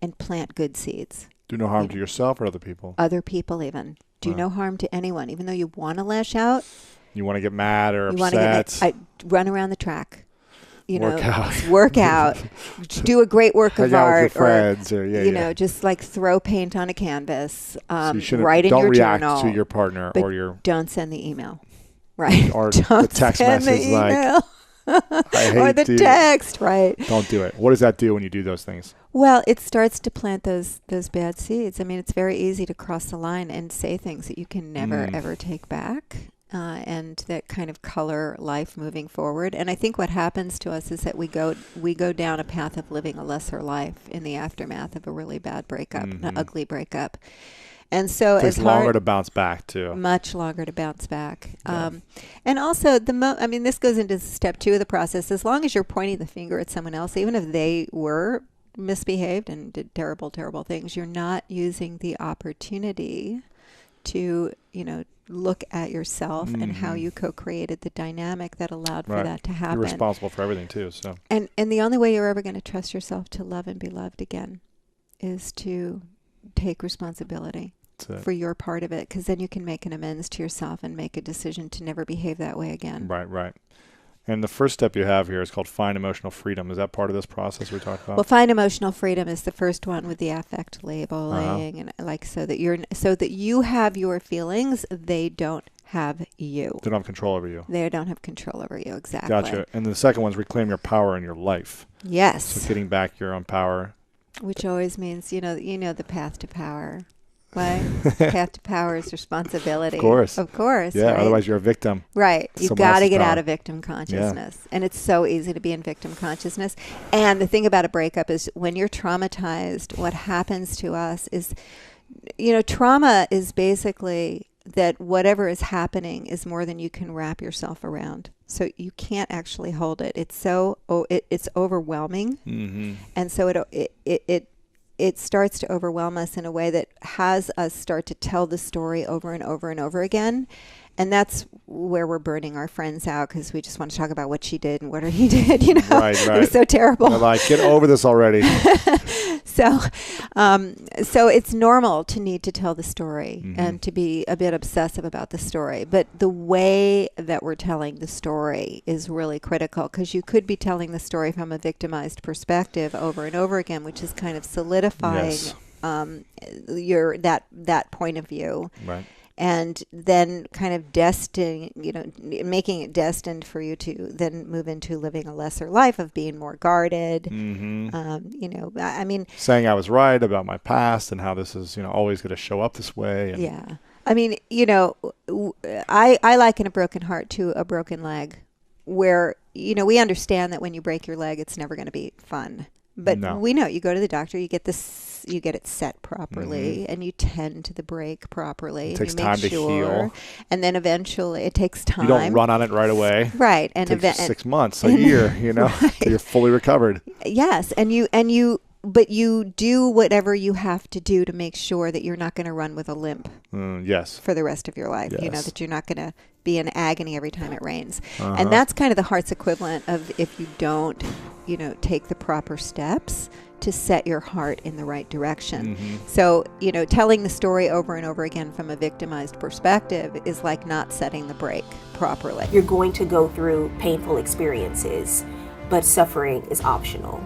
and plant good seeds. Do no harm to yourself or other people. Other people even. Do no harm to anyone. Even though you want to lash out. You want to get mad or you upset. Run around the track. Work out. Do a great work of Hang out art. with your friends, or just like throw paint on a canvas. So you write in don't your react journal. to your partner but or your... Don't send the email. Right. Or don't the text send message the email. I hate or the text, right? Don't do it. What does that do when you do those things? Well, it starts to plant those bad seeds. I mean, it's very easy to cross the line and say things that you can never, ever take back. And that kind of color life moving forward. And I think what happens to us is that we go down a path of living a lesser life in the aftermath of a really bad breakup, an ugly breakup. And so it takes longer to bounce back too. Much longer to bounce back. And also this goes into step 2 of the process. As long as you're pointing the finger at someone else, even if they were misbehaved and did terrible, terrible things, you're not using the opportunity to, look at yourself and how you co-created the dynamic that allowed for that to happen. You're responsible for everything too. So. And the only way you're ever going to trust yourself to love and be loved again is to take responsibility for your part of it, because then you can make an amends to yourself and make a decision to never behave that way again. Right. And the first step you have here is called find emotional freedom. Is that part of this process we talked about? Well, find emotional freedom is the first one with the affect labeling and so that you have your feelings, they don't have you. They don't have control over you. They don't have control over you, exactly. Gotcha. And the second one is reclaim your power in your life. Yes. So getting back your own power. Which always means, the path to power. What? Path to power is responsibility. Of course. Yeah, right? Otherwise you're a victim. Right. You've got to get out of victim consciousness. Yeah. And it's so easy to be in victim consciousness. And the thing about a breakup is when you're traumatized, what happens to us is, trauma is basically that whatever is happening is more than you can wrap yourself around. So you can't actually hold it. It's it's overwhelming. Mm-hmm. And so it starts to overwhelm us in a way that has us start to tell the story over and over and over again. And that's where we're burning our friends out because we just want to talk about what she did and what he did, Right. It was so terrible. They're like, get over this already. So it's normal to need to tell the story and to be a bit obsessive about the story. But the way that we're telling the story is really critical because you could be telling the story from a victimized perspective over and over again, which is kind of solidifying that point of view. Right. And then kind of making it destined for you to then move into living a lesser life of being more guarded. Saying I was right about my past and how this is, always going to show up this way. And yeah. I liken a broken heart to a broken leg where, we understand that when you break your leg, it's never going to be fun. But we know you go to the doctor, you get it set properly, and you tend to the break properly. It takes and you time to heal, and then eventually it takes time. You don't run on it right away, right? And it takes 6 months, a year, right. till you're fully recovered. Yes, but you do whatever you have to do to make sure that you're not going to run with a limp. Yes. For the rest of your life, yes. That you're not going to be in agony every time it rains, and that's kind of the heart's equivalent of if you don't, take the proper steps to set your heart in the right direction. So, telling the story over and over again from a victimized perspective is like not setting the brake properly. You're going to go through painful experiences, but suffering is optional.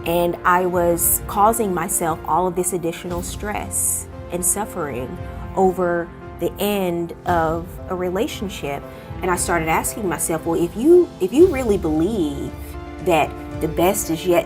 And I was causing myself all of this additional stress and suffering over the end of a relationship. And I started asking myself, well, if you really believe that the best is yet